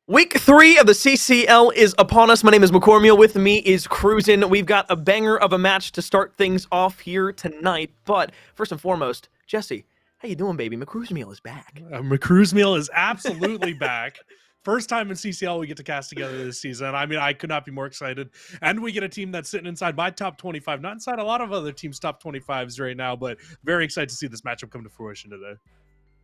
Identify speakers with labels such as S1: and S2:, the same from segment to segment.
S1: Week 3 of the CCL is upon us. My name is McCormiel. With me is Cruisin'. We've got a banger of a match to start things off here tonight. But first and foremost, Jesse, how you doing, baby? McCruisemeal is back.
S2: McCruisemeal is absolutely back. First time in CCL we get to cast together this season. I mean, I could not be more excited. And we get a team that's sitting inside my top 25, not inside a lot of other teams' top 25s right now, but very excited to see this matchup come to fruition today.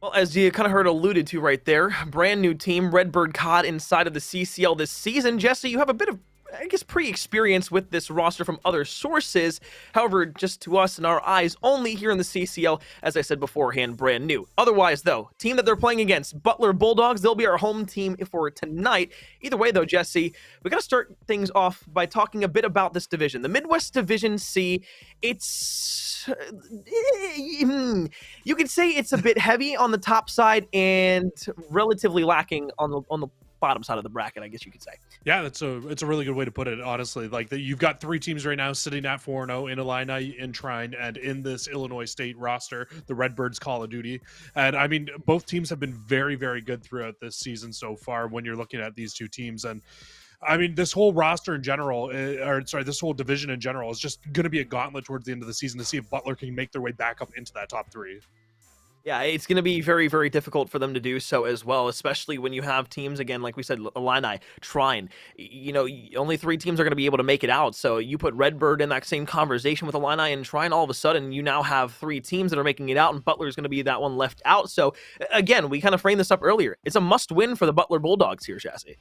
S1: Well, as you kind of heard alluded to right there, brand new team, Redbird COD inside of the CCL this season. Jesse, you have a bit of, I guess, pre-experience with this roster from other sources. However, just to us and our eyes only here in the CCL, as I said beforehand, brand new. Otherwise, though, team that they're playing against, Butler Bulldogs, they'll be our home team for tonight. Either way, though, Jesse, we got to start things off by talking a bit about this division. The Midwest Division C, it's... you could say it's a bit heavy on the top side and relatively lacking on the bottom side of the bracket, I guess you could say.
S2: Yeah, it's a really good way to put it, honestly. Like, you've got three teams right now sitting at 4-0 in Illini, in Trine, and in this Illinois State roster, the Redbirds Call of Duty. And I mean, both teams have been very, very good throughout this season so far when you're looking at these two teams. And I mean, this whole roster in general, this whole division in general is just going to be a gauntlet towards the end of the season to see if Butler can make their way back up into that top three.
S1: Yeah, it's going to be very, very difficult for them to do so as well, especially when you have teams, again, like we said, Illini, Trine. You know, only 3 teams are going to be able to make it out. So you put Redbird in that same conversation with Illini and Trine, all of a sudden you now have 3 teams that are making it out, and Butler is going to be that one left out. So, again, we kind of framed this up earlier. It's a must-win for the Butler Bulldogs here, Chassis.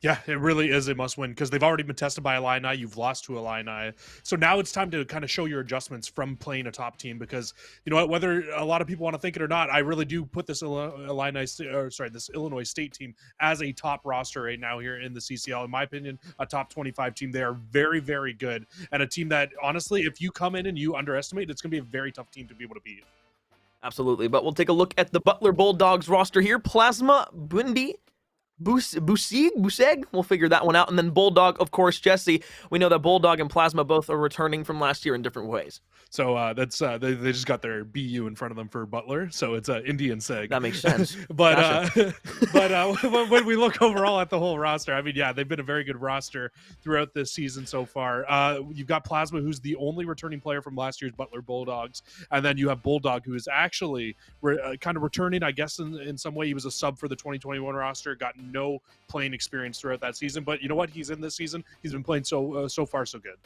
S2: Yeah, it really is a must-win because they've already been tested by Illini. You've lost to Illini. So now it's time to kind of show your adjustments from playing a top team because, you know what, whether a lot of people want to think it or not, I really do put this this Illinois State team as a top roster right now here in the CCL. In my opinion, a top 25 team. They are very, very good. And a team that, honestly, if you come in and you underestimate, it's going to be a very tough team to be able to beat.
S1: Absolutely. But we'll take a look at the Butler Bulldogs roster here. Plasma, Bundy, Buseg, we'll figure that one out. And then Bulldog, of course, Jesse. We know that Bulldog and Plasma both are returning from last year in different ways.
S2: So that's they just got their BU in front of them for Butler, so it's Indian Seg.
S1: That makes sense.
S2: but
S1: gotcha.
S2: When we look overall at the whole roster, I mean, yeah, they've been a very good roster throughout this season so far. You've got Plasma, who's the only returning player from last year's Butler Bulldogs, and then you have Bulldog, who is actually kind of returning, I guess, in some way. He was a sub for the 2021 roster, got no playing experience throughout that season, but you know what? He's in this season. He's been playing so far so good.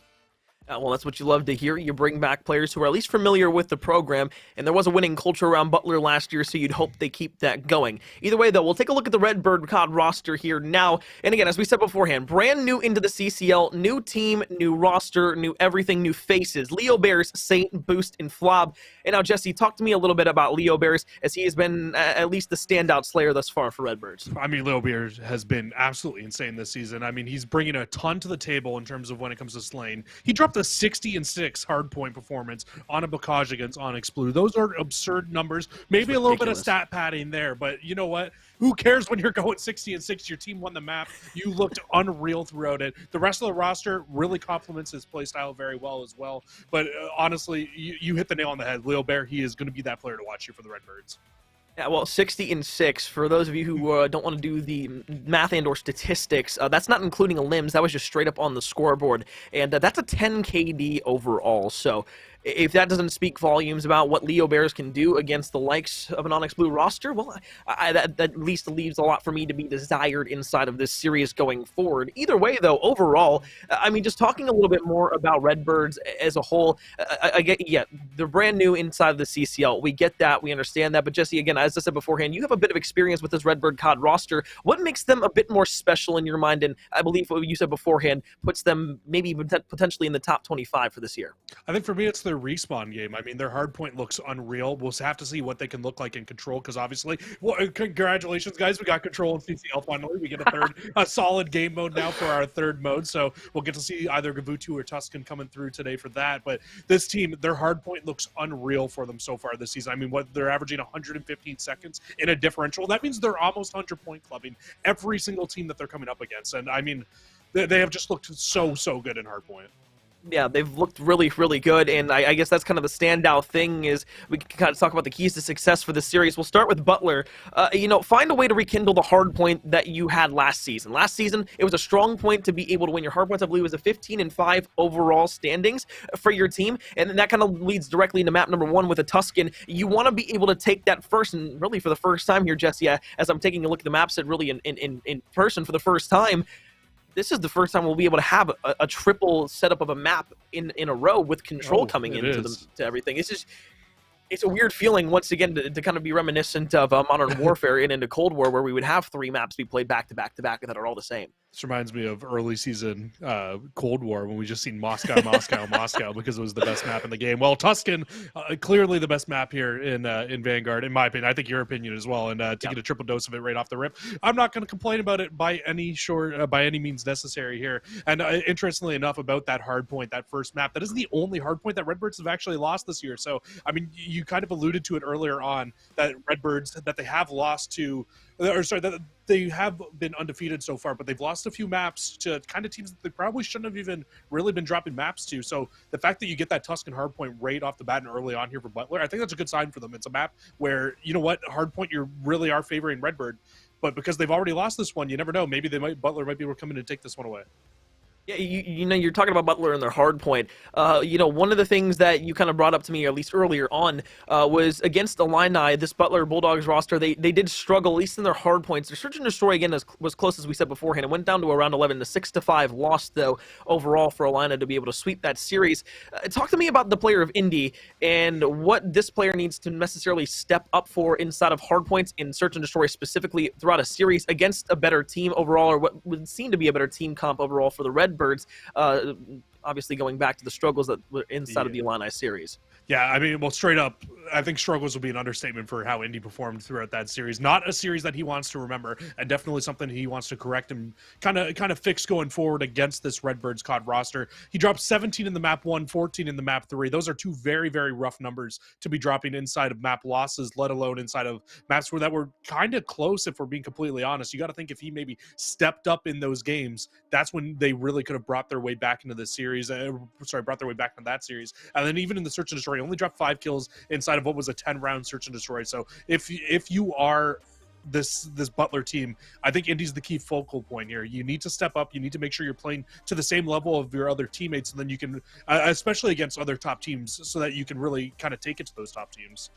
S1: Well, that's what you love to hear. You bring back players who are at least familiar with the program, and there was a winning culture around Butler last year, so you'd hope they keep that going. Either way, though, we'll take a look at the Redbird COD roster here now. And again, as we said beforehand, brand new into the CCL, new team, new roster, new everything, new faces. Leo Bears, Saint, Boost, and Flob. And now, Jesse, talk to me a little bit about Leo Bears, as he has been at least the standout slayer thus far for Redbirds.
S2: I mean, Leo Bears has been absolutely insane this season. I mean, he's bringing a ton to the table in terms of when it comes to slaying. He dropped a 60-6 hardpoint performance on a Bocage against Onyx Blue. Those are absurd numbers. Maybe a little bit of stat padding there, but you know what? Who cares when you're going 60-6? Your team won the map. You looked unreal throughout it. The rest of the roster really complements his playstyle very well as well. But honestly, you hit the nail on the head. Leo Bear, he is going to be that player to watch here for the Redbirds.
S1: Yeah, well, 60-6, for those of you who don't want to do the math and or statistics, that's not including limbs. That was just straight up on the scoreboard. And that's a 10 KD overall. So if that doesn't speak volumes about what Leo Bears can do against the likes of an Onyx Blue roster, well, that at least leaves a lot for me to be desired inside of this series going forward. Either way, though, overall, I mean, just talking a little bit more about Redbirds as a whole, they're brand new inside of the CCL. We get that. We understand that. But Jesse, again, as I said beforehand, you have a bit of experience with this Redbird COD roster. What makes them a bit more special in your mind? And I believe what you said beforehand puts them maybe potentially in the top 25 for this year.
S2: I think for me, it's their respawn game. I mean, their hardpoint looks unreal. We'll have to see what they can look like in Control, because obviously, well, congratulations, guys. We got Control in CCL finally. We get a solid game mode now for our third mode, so we'll get to see either Gavutu or Tuscan coming through today for that. But this team, their hardpoint looks unreal for them so far this season. I mean, what they're averaging 115 seconds in a differential. That means they're almost 100-point clubbing every single team that they're coming up against. And I mean, they have just looked so good in hardpoint.
S1: Yeah, they've looked really, really good, and I guess that's kind of the standout thing is we can kind of talk about the keys to success for this series. We'll start with Butler. Find a way to rekindle the hard point that you had last season. Last season, it was a strong point to be able to win your hard points. I believe it was a 15-5 overall standings for your team, and then that kind of leads directly into map number 1 with a Tuscan. You want to be able to take that first, and really for the first time here, Jesse, as I'm taking a look at the map set really in person for the first time, this is the first time we'll be able to have a triple setup of a map in a row with control coming into to everything. It's a weird feeling once again to kind of be reminiscent of Modern Warfare and into Cold War, where we would have 3 maps be played back to back to back that are all the same.
S2: This reminds me of early season Cold War when we just seen Moscow, Moscow, Moscow because it was the best map in the game. Well, Tuscan, clearly the best map here in Vanguard, in my opinion. I think your opinion as well. And to get a triple dose of it right off the rip, I'm not going to complain about it by any means necessary here. And interestingly enough, about that hard point, that first map, that is the only hard point that Redbirds have actually lost this year. So, I mean, you kind of alluded to it earlier on that Redbirds, that they have lost to, that they have been undefeated so far, but they've lost a few maps to kind of teams that they probably shouldn't have even really been dropping maps to. So the fact that you get that Tuscan hardpoint right off the bat and early on here for Butler, I think that's a good sign for them. It's a map where, you know what, hardpoint, you really are favoring Redbird, but because they've already lost this one, you never know. Maybe Butler might be able to come in and take this one away.
S1: Yeah, you're talking about Butler and their hard point. One of the things that you kind of brought up to me, at least earlier on, was against Illini, this Butler Bulldogs roster, they did struggle, at least in their hard points. Their search and destroy, again, was close as we said beforehand. It went down to around 11, the 6-5 loss, though, overall for Illini to be able to sweep that series. Talk to me about the player of Indy and what this player needs to necessarily step up for inside of hard points in search and destroy specifically throughout a series against a better team overall, or what would seem to be a better team comp overall for the Redbirds. Obviously going back to the struggles that were inside of the Illini series.
S2: Yeah, I mean, well, straight up, I think struggles will be an understatement for how Indy performed throughout that series. Not a series that he wants to remember, and definitely something he wants to correct and kind of fix going forward against this Redbirds COD roster. He dropped 17 in the map 1, 14 in the map 3. Those are 2 very, very rough numbers to be dropping inside of map losses, let alone inside of maps that were kind of close, if we're being completely honest. You got to think if he maybe stepped up in those games, that's when they really could have brought their way back into the series. Brought their way back into that series. And then even in the search and destroy, he only dropped 5 kills inside of what was a 10-round search and destroy. So if you are this Butler team, I think Indy's the key focal point here. You need to step up. You need to make sure you're playing to the same level of your other teammates, and then you can, especially against other top teams, so that you can really kind of take it to those top teams.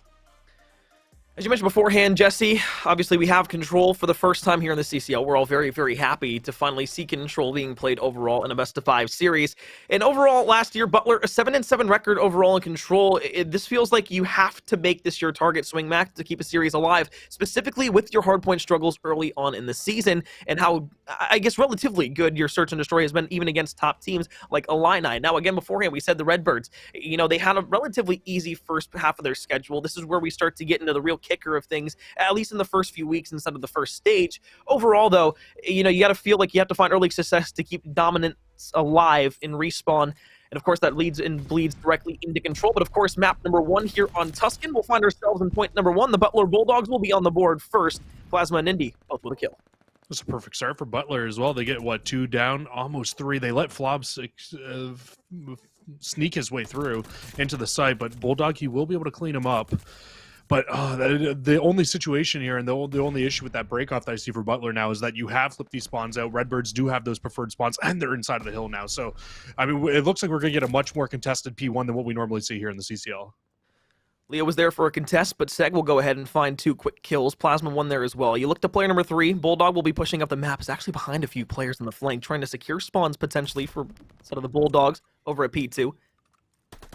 S1: As you mentioned beforehand, Jesse, obviously we have Control for the first time here in the CCL. We're all very, very happy to finally see Control being played overall in a best-of-5 series. And overall, last year, Butler, a 7-7 record overall in Control. This feels like you have to make this your target swing match to keep a series alive, specifically with your hardpoint struggles early on in the season, and how, I guess, relatively good your search and destroy has been even against top teams like Illini. Now, again, beforehand, we said the Redbirds, they had a relatively easy first half of their schedule. This is where we start to get into the real kicker of things, at least in the first few weeks instead of the first stage. Overall, though, you got to feel like you have to find early success to keep dominance alive in Respawn. And of course, that leads and bleeds directly into Control. But of course, map number 1 here on Tuscan, we'll find ourselves in point number 1. The Butler Bulldogs will be on the board first. Plasma and Indy both with a kill.
S2: That's a perfect start for Butler as well. They get, 2 down, almost 3. They let Flobs sneak his way through into the site, but Bulldog, he will be able to clean him up. But the only situation here and the only issue with that breakoff that I see for Butler now is that you have flipped these spawns out. Redbirds do have those preferred spawns, and they're inside of the hill now. So, I mean, it looks like we're going to get a much more contested P1 than what we normally see here in the CCL.
S1: Leo was there for a contest, but Seg will go ahead and find 2 quick kills. Plasma won there as well. You look to player number 3. Bulldog will be pushing up the map. Is actually behind a few players in the flank, trying to secure spawns potentially for sort of the Bulldogs over at P2.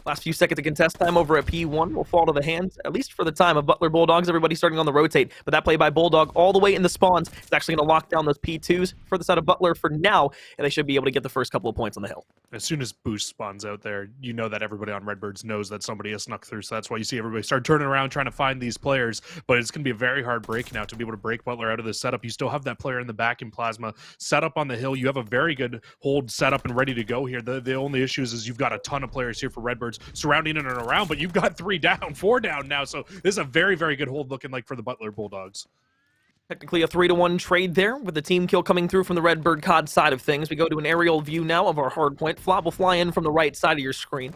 S1: Last few seconds of contest time over at P1 will fall to the hands, at least for the time, of Butler Bulldogs. Everybody starting on the rotate, but that play by Bulldog all the way in the spawns is actually going to lock down those P2s for the side of Butler for now, and they should be able to get the first couple of points on the hill.
S2: As soon as Boost spawns out there, you know that everybody on Redbirds knows that somebody has snuck through, so that's why you see everybody start turning around trying to find these players, but it's going to be a very hard break now to be able to break Butler out of this setup. You still have that player in the back in Plasma set up on the hill. You have a very good hold set up and ready to go here. The only issue is you've got a ton of players here for Redbirds surrounding and around, but you've got 3 down, 4 down now, so this is a very, very good hold looking like for the Butler Bulldogs.
S1: Technically a 3-1 trade there, with the team kill coming through from the Redbird COD side of things. We go to an aerial view now of our hard point. Flob will fly in from the right side of your screen,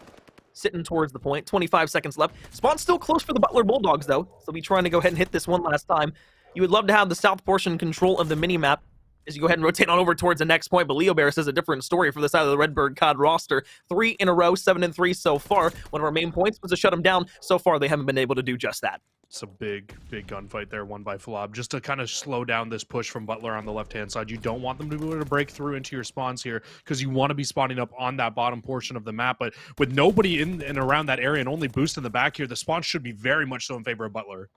S1: sitting towards the point. 25 seconds left. Spawn's still close for the Butler Bulldogs, though, so they'll be trying to go ahead and hit this one last time. You would love to have the south portion control of the mini-map as you go ahead and rotate on over towards the next point, but Leo Bear says a different story for the side of the Redbird COD roster. 3 in a row, 7-3 so far. One of our main points was to shut them down. So far, they haven't been able to do just that.
S2: It's a big gunfight there, won by Flob, just to kind of slow down this push from Butler on the left-hand side. You don't want them to be able to break through into your spawns here, because you want to be spawning up on that bottom portion of the map. But with nobody in and around that area and only Boost in the back here, the spawn should be very much so in favor of Butler.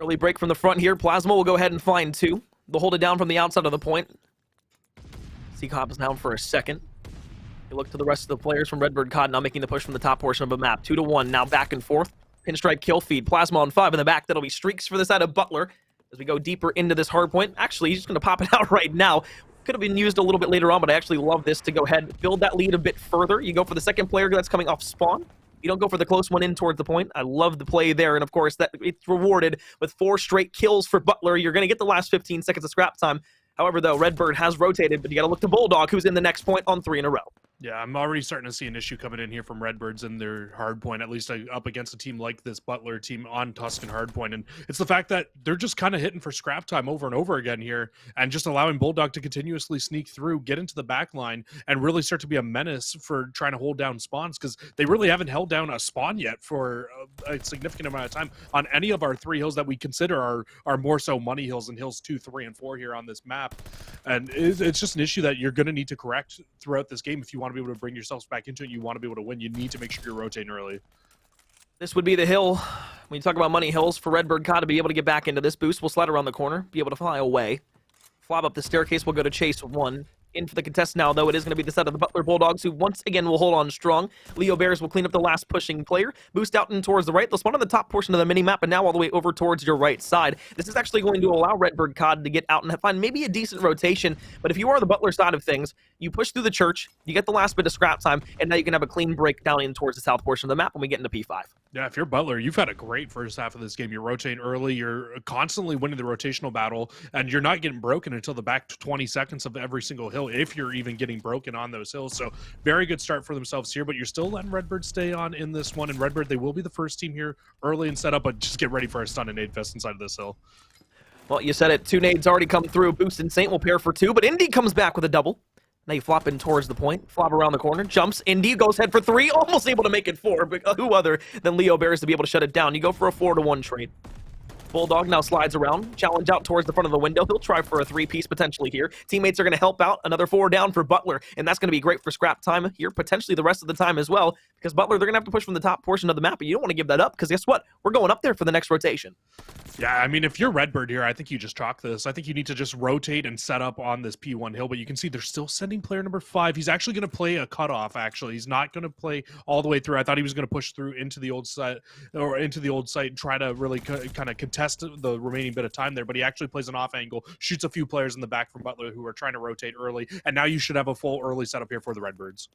S1: Early break from the front here. Plasma will go ahead and find 2. They'll hold it down from the outside of the point. Seacop is down for a second. You look to the rest of the players from Redbird COD now making the push from the top portion of the map. 2-1, now back and forth. Pinstripe kill feed. Plasma on 5 in the back. That'll be streaks for the side of Butler as we go deeper into this hard point. Actually, he's just going to pop it out right now. Could have been used a little bit later on, but I actually love this to go ahead, build that lead a bit further. You go for the second player that's coming off spawn. You don't go for the close one in towards the point. I love the play there, and of course, that it's rewarded with 4 straight kills for Butler. You're going to get the last 15 seconds of scrap time. However, though, Redbird has rotated, but you got to look to Bulldog, who's in the next point on 3 in a row.
S2: Yeah, I'm already starting to see an issue coming in here from Redbirds in their hardpoint, at least up against a team like this Butler team on Tuscan hardpoint. And it's the fact that they're just kind of hitting for scrap time over and over again here and just allowing Bulldog to continuously sneak through, get into the back line, and really start to be a menace for trying to hold down spawns, because they really haven't held down a spawn yet for a significant amount of time on any of our 3 hills that we consider are more so money hills and hills 2, 3, and 4 here on this map. And it's just an issue that you're going to need to correct throughout this game if you want to be able to bring yourselves back into it. You want to be able to win. You need to make sure you're rotating early.
S1: This would be the hill. When you talk about money hills, for Redbird COD to be able to get back into this, Boost will slide around the corner, be able to fly away. Flob up the staircase will go to chase 1. In for the contest now, though, it is going to be the set of the Butler Bulldogs, who once again will hold on strong. Leo Bears will clean up the last pushing player. Boost out and towards the right. They'll spawn on the top portion of the mini-map, and now all the way over towards your right side. This is actually going to allow Redbird COD to get out and find maybe a decent rotation. But if you are the Butler side of things, you push through the church, you get the last bit of scrap time, and now you can have a clean break down in towards the south portion of the map when we get into P5.
S2: Yeah, if you're Butler, you've had a great first half of this game. You're rotating early, you're constantly winning the rotational battle, and you're not getting broken until the back 20 seconds of every single hill, if you're even getting broken on those hills. So very good start for themselves here, but you're still letting Redbird stay on in this one. And Redbird, they will be the first team here early in setup, but just get ready for a stun and nade fest inside of this hill.
S1: Well, you said it. 2 nades already come through. Boost and Saint will pair for 2, but Indy comes back with a double. Now you flop in towards the point, flop around the corner, jumps, Indy goes head for 3, almost able to make it 4, but who other than Leo Bears to be able to shut it down. You go for a 4-1 trade. Bulldog now slides around, challenge out towards the front of the window. He'll try for a 3-piece potentially here. Teammates are going to help out. Another 4 down for Butler, and that's going to be great for scrap time here, potentially the rest of the time as well, because Butler, they're going to have to push from the top portion of the map, and you don't want to give that up, because guess what? We're going up there for the next rotation.
S2: Yeah, I mean, if you're Redbird here, I think you just chalk this. I think you need to just rotate and set up on this P1 hill, but you can see they're still sending player number 5. He's actually going to play a cutoff, actually. He's not going to play all the way through. I thought he was going to push through into the old site, and try to really kind of contest the remaining bit of time there, but he actually plays an off angle, shoots a few players in the back from Butler who are trying to rotate early, and now you should have a full early setup here for the Redbirds.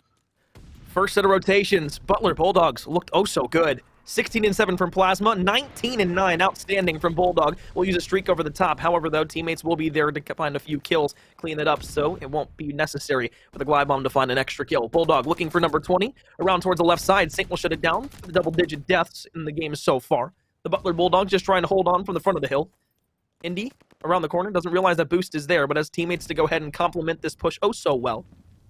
S1: First set of rotations, Butler Bulldogs looked oh so good. 16-7 from Plasma, 19-9, outstanding from Bulldog. We'll use a streak over the top. However, though, teammates will be there to find a few kills, clean it up, so it won't be necessary for the glide bomb to find an extra kill. Bulldog looking for number 20, around towards the left side. Saint will shut it down for the double-digit deaths in the game so far. The Butler Bulldogs just trying to hold on from the front of the hill. Indy, around the corner, doesn't realize that Boost is there, but has teammates to go ahead and complement this push oh so well.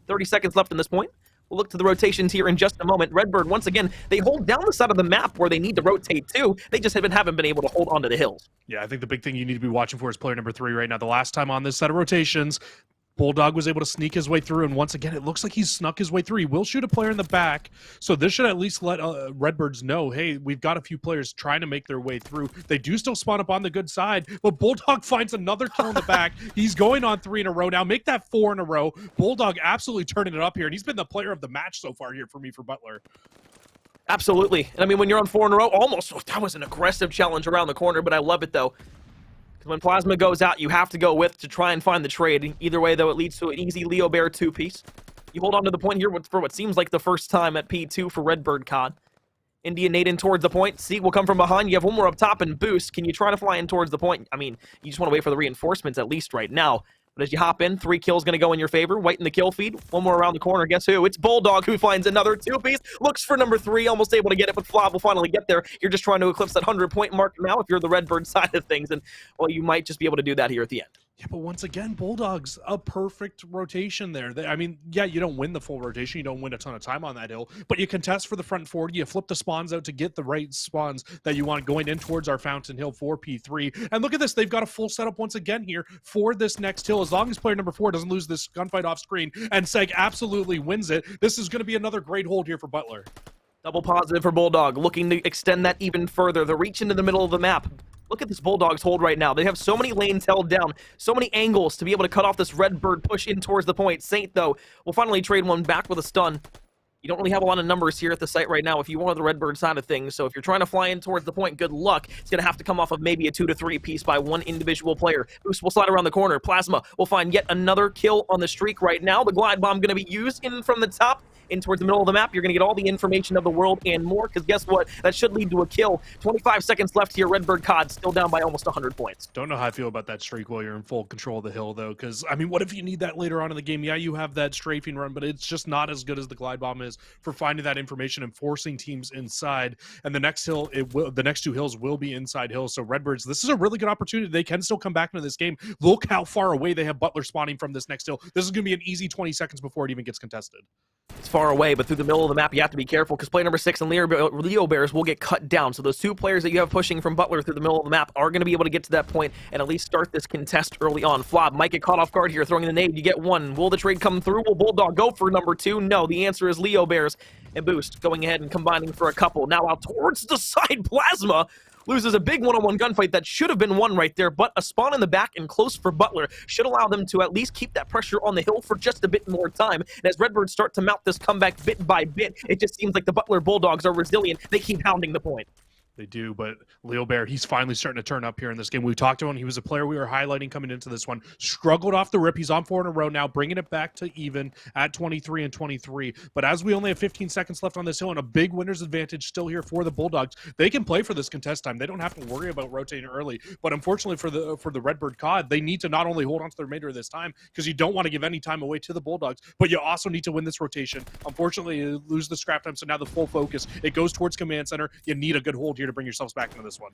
S1: 30 seconds left in this point. We'll look to the rotations here in just a moment. Redbird, once again, they hold down the side of the map where they need to rotate to. They just haven't been able to hold onto the hills.
S2: Yeah, I think the big thing you need to be watching for is player number 3 right now. The last time on this set of rotations, Bulldog was able to sneak his way through, and once again, it looks like he's snuck his way through. He will shoot a player in the back, so this should at least let Redbirds know, hey, we've got a few players trying to make their way through. They do still spawn up on the good side, but Bulldog finds another kill in the back. He's going on 3 in a row now. Make that 4 in a row. Bulldog absolutely turning it up here, and he's been the player of the match so far here for me for Butler.
S1: Absolutely. And I mean, when you're on 4 in a row, almost, that was an aggressive challenge around the corner, but I love it, though. When Plasma goes out, you have to go with to try and find the trade. Either way, though, it leads to an easy Leo Bear 2-piece. You hold on to the point here for what seems like the first time at P2 for Redbird COD. Indian nade in towards the point. Sieg will come from behind. You have one more up top and boost. Can you try to fly in towards the point? I mean, you just want to wait for the reinforcements at least right now. But as you hop in, 3 kills going to go in your favor. White in the kill feed. One more around the corner. Guess who? It's Bulldog who finds another 2-piece. Looks for number 3. Almost able to get it, but Flob will finally get there. You're just trying to eclipse that 100-point mark now if you're the Redbird side of things. And, well, you might just be able to do that here at the end.
S2: Yeah, but once again, Bulldogs, a perfect rotation there. I mean, yeah, you don't win the full rotation. You don't win a ton of time on that hill, but you contest for the front 40. You flip the spawns out to get the right spawns that you want going in towards our Fountain Hill for P3. And look at this. They've got a full setup once again here for this next hill. As long as player number 4 doesn't lose this gunfight off screen and Seg absolutely wins it, this is going to be another great hold here for Butler.
S1: Double positive for Bulldog, looking to extend that even further. The reach into the middle of the map. Look at this Bulldogs hold right now. They have so many lanes held down, so many angles to be able to cut off this Redbird push in towards the point. Saint, though, will finally trade one back with a stun. You don't really have a lot of numbers here at the site right now if you want the Redbird side of things, so if you're trying to fly in towards the point, good luck. It's going to have to come off of maybe a 2 to 3 piece by one individual player. Boost will slide around the corner. Plasma will find yet another kill on the streak right now. The glide bomb going to be used in from the top. In towards the middle of the map, you're going to get all the information of the world and more, because guess what? That should lead to a kill. 25 seconds left here. Redbird COD still down by almost 100 points.
S2: Don't know how I feel about that streak while you're in full control of the hill, though, because, I mean, what if you need that later on in the game? Yeah, you have that strafing run, but it's just not as good as the glide bomb is for finding that information and forcing teams inside. And the next hill, the next 2 hills will be inside hills. So Redbirds, this is a really good opportunity. They can still come back into this game. Look how far away they have Butler spawning from this next hill. This is going to be an easy 20 seconds before it even gets contested.
S1: It's far away, but through the middle of the map, you have to be careful, because player number 6 and Leo Bears will get cut down. So those 2 players that you have pushing from Butler through the middle of the map are going to be able to get to that point and at least start this contest early on. Flob might get caught off guard here, throwing the nade. You get 1. Will the trade come through? Will Bulldog go for number 2? No, the answer is Leo Bears and Boost going ahead and combining for a couple. Now out towards the side, Plasma loses a big one-on-one gunfight that should have been won right there, but a spawn in the back and close for Butler should allow them to at least keep that pressure on the hill for just a bit more time. And as Redbirds start to mount this comeback bit by bit, it just seems like the Butler Bulldogs are resilient. They keep hounding the point.
S2: They do, but Leo Bear, he's finally starting to turn up here in this game. We talked to him. He was a player we were highlighting coming into this one. Struggled off the rip. He's on 4 in a row now, bringing it back to even at 23 and 23. But as we only have 15 seconds left on this hill and a big winner's advantage still here for the Bulldogs, they can play for this contest time. They don't have to worry about rotating early. But unfortunately for the Redbird COD, they need to not only hold on to the remainder of this time, because you don't want to give any time away to the Bulldogs, but you also need to win this rotation. Unfortunately, you lose the scrap time, so now the full focus, it goes towards command center. You need a good hold here to bring yourselves back into this one.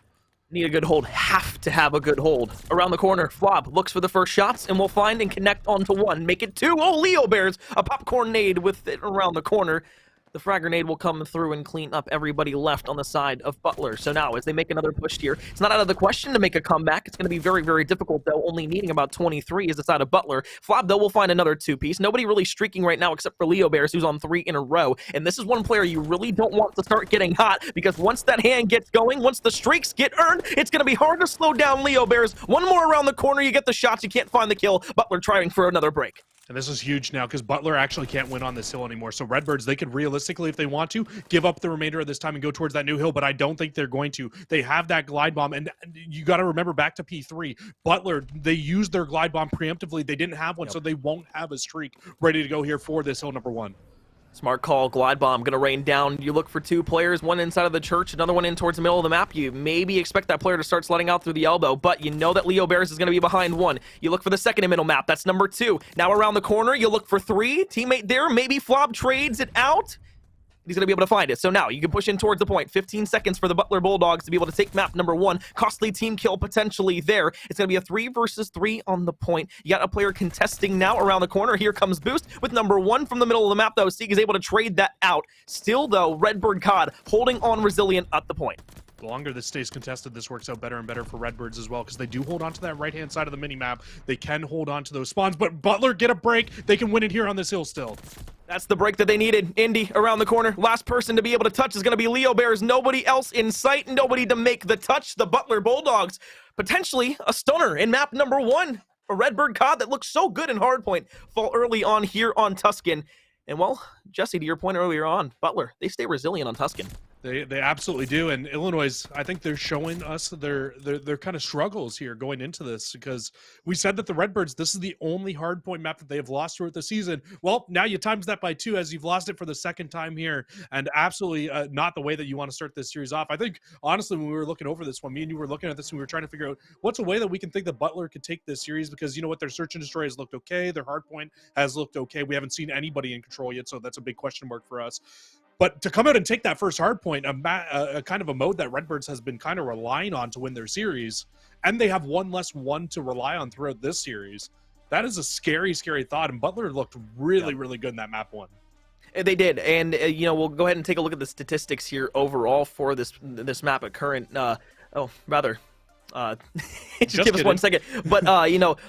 S1: Need a good hold. Have to have a good hold. Around the corner, Flob looks for the first shots and will find and connect onto 1. Make it 2. Oh, Leo Bears, a popcorn nade with it around the corner. The frag grenade will come through and clean up everybody left on the side of Butler. So now, as they make another push here, it's not out of the question to make a comeback. It's going to be very, very difficult, though, only needing about 23 as the side of Butler. Flob, though, will find another 2-piece. Nobody really streaking right now except for Leo Bears, who's on 3 in a row. And this is one player you really don't want to start getting hot, because once that hand gets going, once the streaks get earned, it's going to be hard to slow down Leo Bears. One more around the corner, you get the shots, you can't find the kill. Butler trying for another break.
S2: And this is huge now, because Butler actually can't win on this hill anymore. So Redbirds, they could realistically, if they want to, give up the remainder of this time and go towards that new hill, but I don't think they're going to. They have that glide bomb, and you got to remember back to P3, Butler, they used their glide bomb preemptively. They didn't have one, so they won't have a streak ready to go here for this hill number 1.
S1: Smart call. Glide bomb going to rain down. You look for 2 players, one inside of the church, another one in towards the middle of the map. You maybe expect that player to start sliding out through the elbow, but you know that Leo Bears is going to be behind 1. You look for the second in middle map. That's number 2. Now around the corner, you look for 3. Teammate there. Maybe Flob trades it out. He's going to be able to find it. So now you can push in towards the point. 15 seconds for the Butler Bulldogs to be able to take map number 1. Costly team kill potentially there. It's going to be a 3 versus 3 on the point. You got a player contesting now around the corner. Here comes Boost with number 1 from the middle of the map, though. Sieg is able to trade that out. Still, though, Redbird COD holding on resilient at the point.
S2: The longer this stays contested, this works out better and better for Redbirds as well, because they do hold on to that right-hand side of the mini-map. They can hold on to those spawns, but Butler get a break. They can win it here on this hill still.
S1: That's the break that they needed. Indy around the corner. Last person to be able to touch is going to be Leo Bears. Nobody else in sight. Nobody to make the touch. The Butler Bulldogs. Potentially a stunner in map number 1. A Redbird COD that looks so good in Hardpoint. Fall early on here on Tuscan. And, well, Jesse, to your point earlier on, Butler, they stay resilient on Tuscan.
S2: They absolutely do, and Illinois, I think they're showing us their kind of struggles here going into this, because we said that the Redbirds, this is the only hardpoint map that they have lost throughout the season. Well, now you times that by 2 as you've lost it for the second time here, and absolutely not the way that you want to start this series off. I think honestly, when we were looking over this one, me and you were looking at this and we were trying to figure out what's a way that we can think that Butler could take this series, because you know what, their search and destroy has looked okay, their hardpoint has looked okay. We haven't seen anybody in control yet, so that's a big question mark for us. But to come out and take that first hard point, a kind of a mode that Redbirds has been kind of relying on to win their series, and they have one less one to rely on throughout this series, that is a scary, scary thought. And Butler looked really, really good in that map one.
S1: They did, and we'll go ahead and take a look at the statistics here overall for this map at current. Just give us 1 second. But,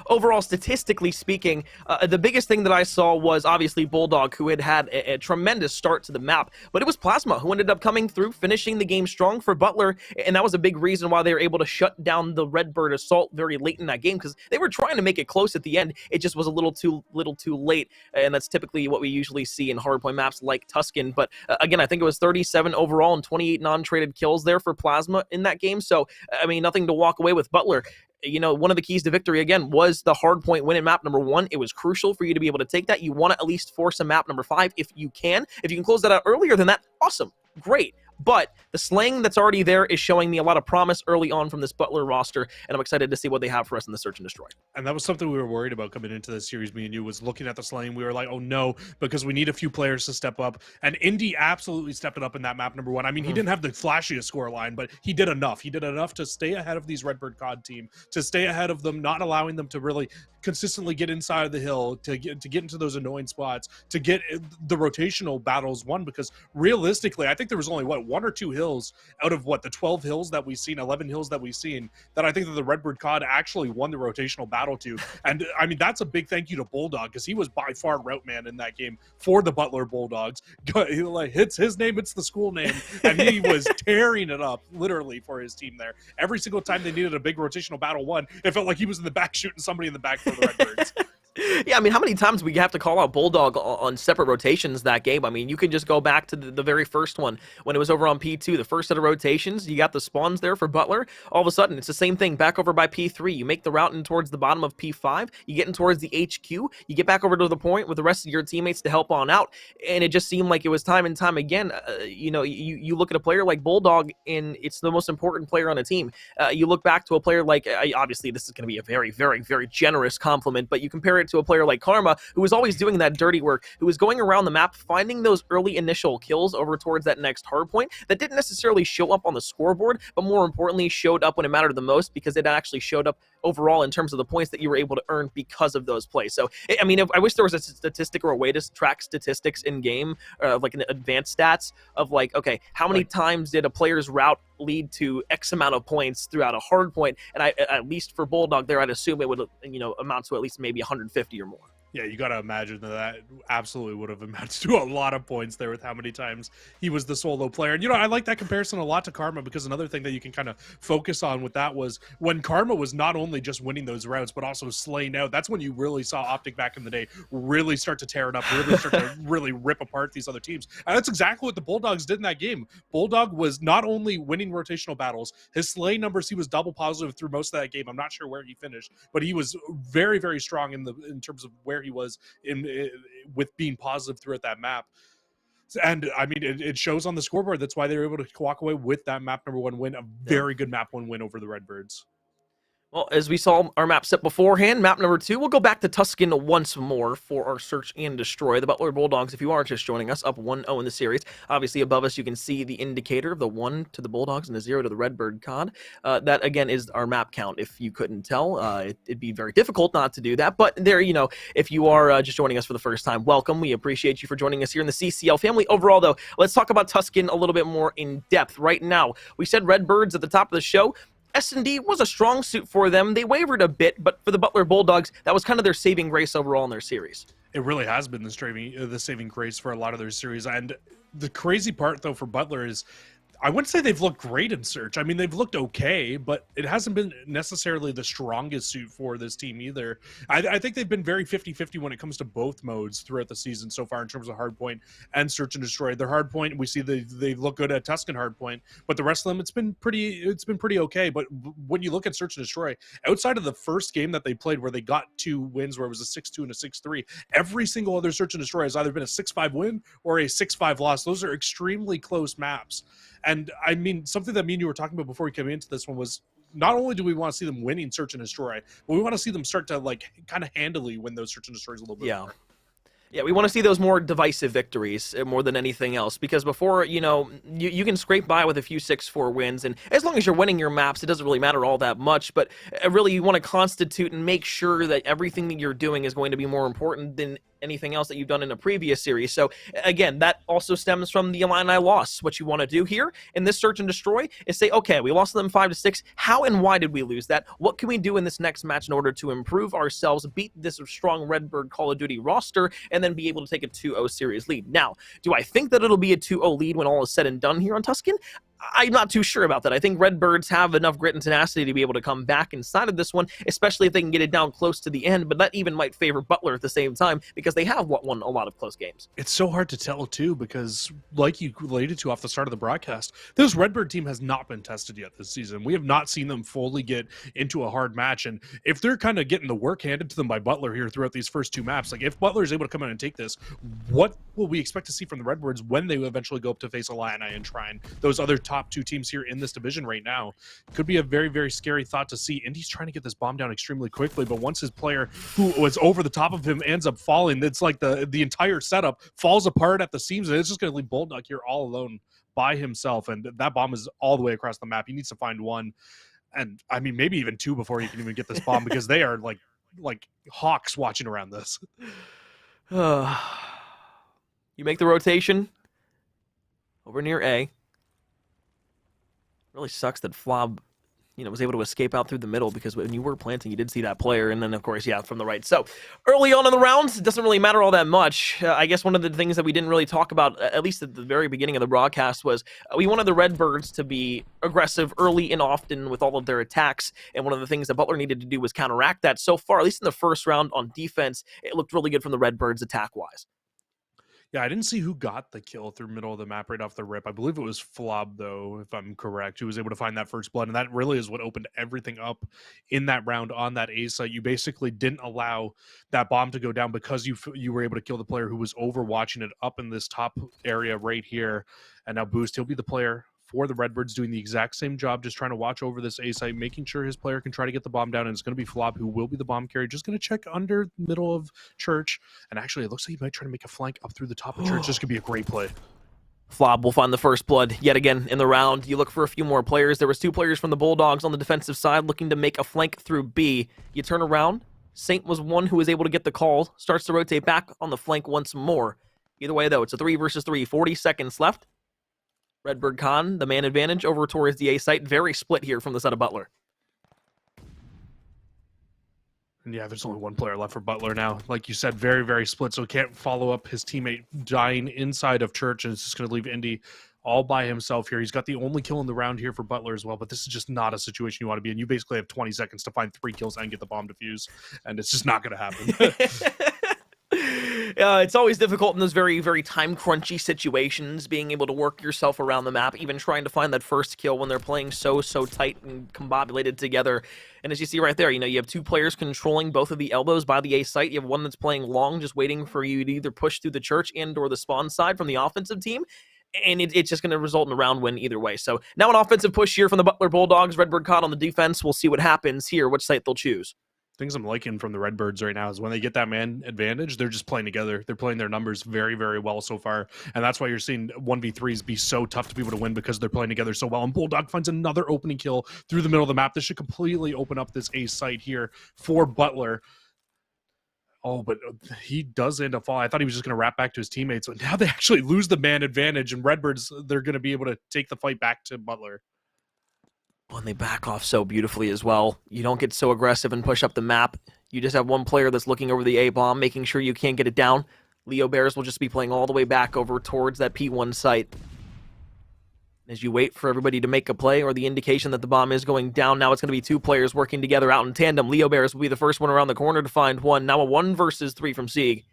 S1: overall, statistically speaking, the biggest thing that I saw was obviously Bulldog, who had a tremendous start to the map. But it was Plasma who ended up coming through, finishing the game strong for Butler. And that was a big reason why they were able to shut down the Redbird assault very late in that game, because they were trying to make it close at the end. It just was a little too late. And that's typically what we usually see in hardpoint maps like Tuscan. But again, I think it was 37 overall and 28 non-traded kills there for Plasma in that game. So, I mean, nothing to walk away with Butler. One of the keys to victory, again, was the hard point win in map number 1. It was crucial for you to be able to take that. You want to at least force a map number 5 if you can. If you can close that out earlier than that, awesome, great. But the slaying that's already there is showing me a lot of promise early on from this Butler roster, and I'm excited to see what they have for us in the search and destroy.
S2: And that was something we were worried about coming into this series. Me and you was looking at the slaying. We were like, oh no, because we need a few players to step up. And Indy absolutely stepped it up in that map number 1. I mean, he didn't have the flashiest score line, but he did enough. He did enough to stay ahead of these Redbird COD team, to stay ahead of them, not allowing them to really consistently get inside of the hill, to get into those annoying spots, to get the rotational battles won. Because realistically, I think there was only 1 or 2 hills out of the 12 hills that we've seen, 11 hills that we've seen, that I think that the Redbird COD actually won the rotational battle to. And I mean, that's a big thank you to Bulldog, because he was by far route man in that game for the Butler Bulldogs. He hits his name, it's the school name, and he was tearing it up literally for his team there. Every single time they needed a big rotational battle won, it felt like he was in the back shooting somebody in the back for the Redbirds.
S1: Yeah, I mean, how many times we have to call out Bulldog on separate rotations that game? I mean, you can just go back to the very first one when it was over on P2, the first set of rotations. You got the spawns there for Butler. All of a sudden, it's the same thing back over by P3. You make the route in towards the bottom of P5. You get in towards the HQ. You get back over to the point with the rest of your teammates to help on out. And it just seemed like it was time and time again. You look at a player like Bulldog, and it's the most important player on a team. You look back to a player like, obviously, this is going to be a very, very, very generous compliment, but you compare it to a player like Karma, who was always doing that dirty work, who was going around the map, finding those early initial kills over towards that next hard point that didn't necessarily show up on the scoreboard, but more importantly, showed up when it mattered the most, because it actually showed up overall in terms of the points that you were able to earn because of those plays. So, I mean, I wish there was a statistic or a way to track statistics in game, like an advanced stats of like, okay, how many times did a player's route lead to X amount of points throughout a hard point? And at least for Bulldog there, I'd assume it would, amount to at least maybe 150 or more.
S2: Yeah, you got to imagine that absolutely would have amounted to a lot of points there with how many times he was the solo player. And, I like that comparison a lot to Karma, because another thing that you can kind of focus on with that was when Karma was not only just winning those routes, but also slaying out. That's when you really saw Optic back in the day really start to tear it up, really start to really rip apart these other teams. And that's exactly what the Bulldogs did in that game. Bulldog was not only winning rotational battles, his slay numbers, he was double positive through most of that game. I'm not sure where he finished, but he was very, very strong in terms of where he was with being positive throughout that map. And I mean, it shows on the scoreboard. That's why they were able to walk away with that map number 1 win, a very good map 1 win over the Redbirds.
S1: Well, as we saw our map set beforehand, map number 2, we'll go back to Tuscan once more for our search and destroy. The Butler Bulldogs, if you are just joining us, up 1-0 in the series. Obviously, above us, you can see the indicator of the 1 to the Bulldogs and the 0 to the Redbird COD. That, again, is our map count. If you couldn't tell, it'd be very difficult not to do that. But there, if you are just joining us for the first time, welcome. We appreciate you for joining us here in the CCL family. Overall, though, let's talk about Tuscan a little bit more in depth right now. We said Redbirds at the top of the show. S&D was a strong suit for them. They wavered a bit, but for the Butler Bulldogs, that was kind of their saving grace overall in their series.
S2: It really has been the saving grace for a lot of their series. And the crazy part, though, for Butler is I wouldn't say they've looked great in Search. I mean, they've looked okay, but it hasn't been necessarily the strongest suit for this team either. I think they've been very 50-50 when it comes to both modes throughout the season so far in terms of hardpoint and Search and Destroy. Their hardpoint, we see they look good at Tuscan hardpoint, but the rest of them, it's been pretty okay. But when you look at Search and Destroy, outside of the first game that they played where they got 2 wins, where it was a 6-2 and a 6-3, every single other Search and Destroy has either been a 6-5 win or a 6-5 loss. Those are extremely close maps. And I mean, something that me and you were talking about before we came into this one was not only do we want to see them winning Search and Destroy, but we want to see them start to like kind of handily win those Search and Destroys a little bit more.
S1: Yeah, we want to see those more divisive victories more than anything else, because before, you can scrape by with a few 6-4 wins, and as long as you're winning your maps, it doesn't really matter all that much, but really you want to constitute and make sure that everything that you're doing is going to be more important than anything else that you've done in a previous series. So again, that also stems from the Illini loss. What you want to do here in this Search and Destroy is say, okay, we lost them 5-6. How and why did we lose that? What can we do in this next match in order to improve ourselves, beat this strong Redbird Call of Duty roster, and then be able to take a 2-0 series lead? Now, do I think that it'll be a 2-0 lead when all is said and done here on Tuscan? I'm not too sure about that. I think Redbirds have enough grit and tenacity to be able to come back inside of this one, especially if they can get it down close to the end, but that even might favor Butler at the same time because they have won a lot of close games.
S2: It's so hard to tell, too, because like you related to off the start of the broadcast, this Redbird team has not been tested yet this season. We have not seen them fully get into a hard match, and if they're kind of getting the work handed to them by Butler here throughout these first 2 maps, like if Butler is able to come in and take this, what will we expect to see from the Redbirds when they eventually go up to face Illini and Shrine, those other top 2 teams here in this division right now? Could be a very, very scary thought to see. Indy's trying to get this bomb down extremely quickly, but once his player who was over the top of him ends up falling, it's like the entire setup falls apart at the seams, and it's just going to leave Bulldog here all alone by himself, and that bomb is all the way across the map. He needs to find 1, and I mean maybe even 2 before he can even get this bomb because they are like hawks watching around this.
S1: You make the rotation over near A. Really sucks that Flob, was able to escape out through the middle, because when you were planting, you did see that player, and then, of course, from the right. So, early on in the rounds, it doesn't really matter all that much. I guess one of the things that we didn't really talk about, at least at the very beginning of the broadcast, was we wanted the Redbirds to be aggressive early and often with all of their attacks, and one of the things that Butler needed to do was counteract that. So far, at least in the first round on defense, it looked really good from the Redbirds attack-wise.
S2: Yeah, I didn't see who got the kill through middle of the map right off the rip. I believe it was Flob, though, if I'm correct, who was able to find that first blood. And that really is what opened everything up in that round on that A site. You basically didn't allow that bomb to go down because you were able to kill the player who was overwatching it up in this top area right here. And now Boost, he'll be the player for the Redbirds doing the exact same job, just trying to watch over this A site, making sure his player can try to get the bomb down, and it's going to be Flob who will be the bomb carrier, just going to check under the middle of Church, and actually it looks like he might try to make a flank up through the top of Church. This could be a great play.
S1: Flob will find the first blood yet again in the round. You look for a few more players. There was 2 players from the Bulldogs on the defensive side looking to make a flank through B. You turn around. Saint was one who was able to get the call, starts to rotate back on the flank once more. Either way, though, it's a 3 versus 3, 40 seconds left. Redbird Khan, the man advantage over towards the A site. Very split here from the side of Butler.
S2: And yeah, there's only 1 player left for Butler now. Like you said, very, very split, so can't follow up his teammate dying inside of Church, and it's just going to leave Indy all by himself here. He's got the only kill in the round here for Butler as well, but this is just not a situation you want to be in. You basically have 20 seconds to find 3 kills and get the bomb defused, and it's just not going to happen.
S1: It's always difficult in those very, very time-crunchy situations, being able to work yourself around the map, even trying to find that first kill when they're playing so tight and combobulated together. And as you see right there, you have 2 players controlling both of the elbows by the A site. You have one that's playing long, just waiting for you to either push through the Church and or the spawn side from the offensive team. And it's just going to result in a round win either way. So now an offensive push here from the Butler Bulldogs. Redbird caught on the defense. We'll see what happens here, which site they'll choose.
S2: Things I'm liking from the Redbirds right now is when they get that man advantage, they're just playing together. They're playing their numbers very, very well so far. And that's why you're seeing 1v3s be so tough to be able to win, because they're playing together so well. And Bulldog finds another opening kill through the middle of the map. This should completely open up this A site here for Butler. Oh, but he does end up falling. I thought he was just going to wrap back to his teammates. But now they actually lose the man advantage, and Redbirds, they're going to be able to take the fight back to Butler.
S1: And they back off so beautifully as well. You don't get so aggressive and push up the map. You just have one player that's looking over the A-bomb, making sure you can't get it down. Leo Bears will just be playing all the way back over towards that P1 site. As you wait for everybody to make a play or the indication that the bomb is going down, now it's going to be two players working together out in tandem. Leo Bears will be the first one around the corner to find one. Now a 1 versus 3 from Sieg.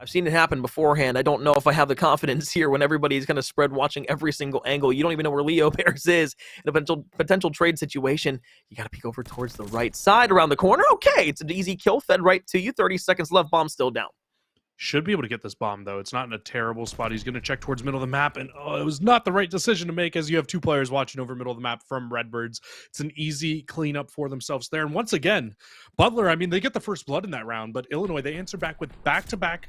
S1: I've seen it happen beforehand. I don't know if I have the confidence here when everybody's going to spread watching every single angle. You don't even know where Leo Bears is in a potential trade situation. You got to peek over towards the right side around the corner. Okay, it's an easy kill, fed right to you. 30 seconds left, bomb still down.
S2: Should be able to get this bomb, though. It's not in a terrible spot. He's going to check towards middle of the map, and it was not the right decision to make as you have two players watching over middle of the map from Redbirds. It's an easy cleanup for themselves there. And once again, Butler, I mean, they get the first blood in that round, but Illinois, they answer back with back-to-back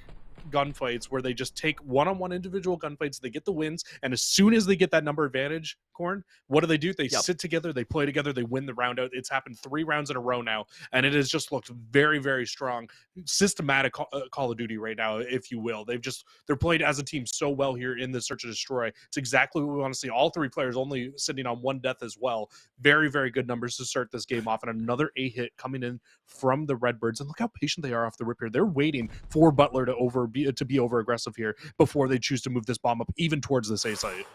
S2: gunfights where they just take one-on-one individual gunfights, they get the wins, and as soon as they get that number advantage, Corn, what do? They sit together, they play together, they win the round out. It's happened 3 rounds in a row now, and it has just looked very, very strong. Systematic Call of Duty right now, if you will. They're playing as a team so well here in the Search and Destroy. It's exactly what we want to see. All 3 players only sitting on 1 death as well. Very, very good numbers to start this game off, and another A hit coming in from the Redbirds. And look how patient they are off the rip here. They're waiting for Butler to be over aggressive here before they choose to move this bomb up even towards this A site.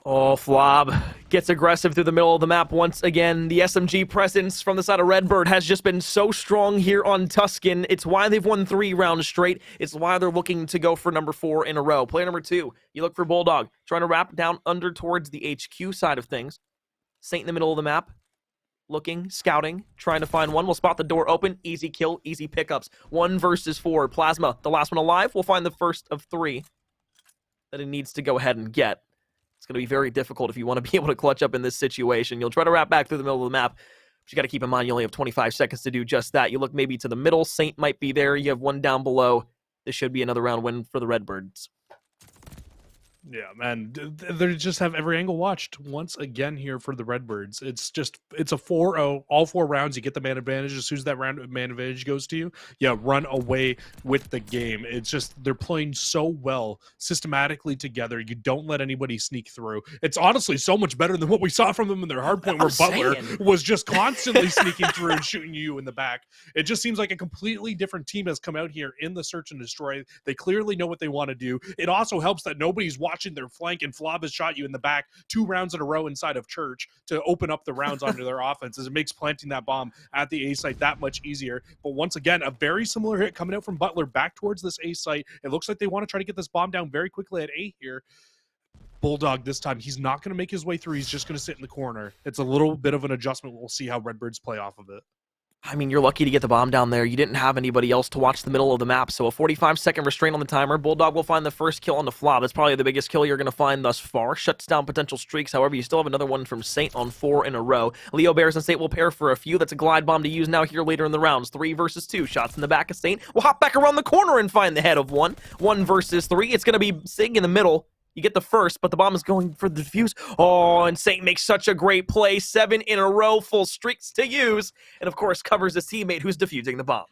S1: Oh, Flob gets aggressive through the middle of the map once again. The SMG presence from the side of Redbird has just been so strong here on Tuscan. It's why they've won 3 rounds straight. It's why they're looking to go for number 4 in a row. Player number 2, you look for Bulldog, trying to wrap down under towards the HQ side of things. Saint in the middle of the map, looking, scouting, trying to find one. We'll spot the door open. Easy kill, easy pickups. 1 versus 4. Plasma, the last one alive, will find the first of 3 that it needs to go ahead and get. It's going to be very difficult if you want to be able to clutch up in this situation. You'll try to wrap back through the middle of the map, but you got to keep in mind you only have 25 seconds to do just that. You look maybe to the middle. Saint might be there. You have 1 down below. This should be another round win for the Redbirds.
S2: Yeah, man, they just have every angle watched once again here for the Redbirds. It's a 4-0, all 4 rounds. You get the man advantage. As soon as that round man advantage goes to you, run away with the game. It's just they're playing so well systematically together. You don't let anybody sneak through. It's honestly so much better than what we saw from them in their hard point, where Butler was just constantly sneaking through and shooting you in the back. It just seems like a completely different team has come out here in the Search and Destroy. They clearly know what they want to do. It also helps that nobody's watching their flank, and Flob has shot you in the back 2 rounds in a row inside of Church to open up the rounds onto their offenses. It makes planting that bomb at the A site that much easier. But once again, a very similar hit coming out from Butler back towards this A site. It looks like they want to try to get this bomb down very quickly at A here. Bulldog this time, he's not going to make his way through. He's just going to sit in the corner. It's a little bit of an adjustment. We'll see how Redbirds play off of it.
S1: I mean, you're lucky to get the bomb down there. You didn't have anybody else to watch the middle of the map, so a 45-second restraint on the timer. Bulldog will find the first kill on the Flob. That's probably the biggest kill you're going to find thus far. Shuts down potential streaks. However, you still have another one from Saint on 4 in a row. Leo Bears and Saint will pair for a few. That's a glide bomb to use now here later in the rounds. 3 versus 2. Shots in the back of Saint. We'll hop back around the corner and find the head of one. 1 versus 3. It's going to be Sig in the middle. You get the first, but the bomb is going for the defuse. Oh, and Saint makes such a great play. 7 in a row, full streaks to use. And, of course, covers his teammate who's defusing the bomb.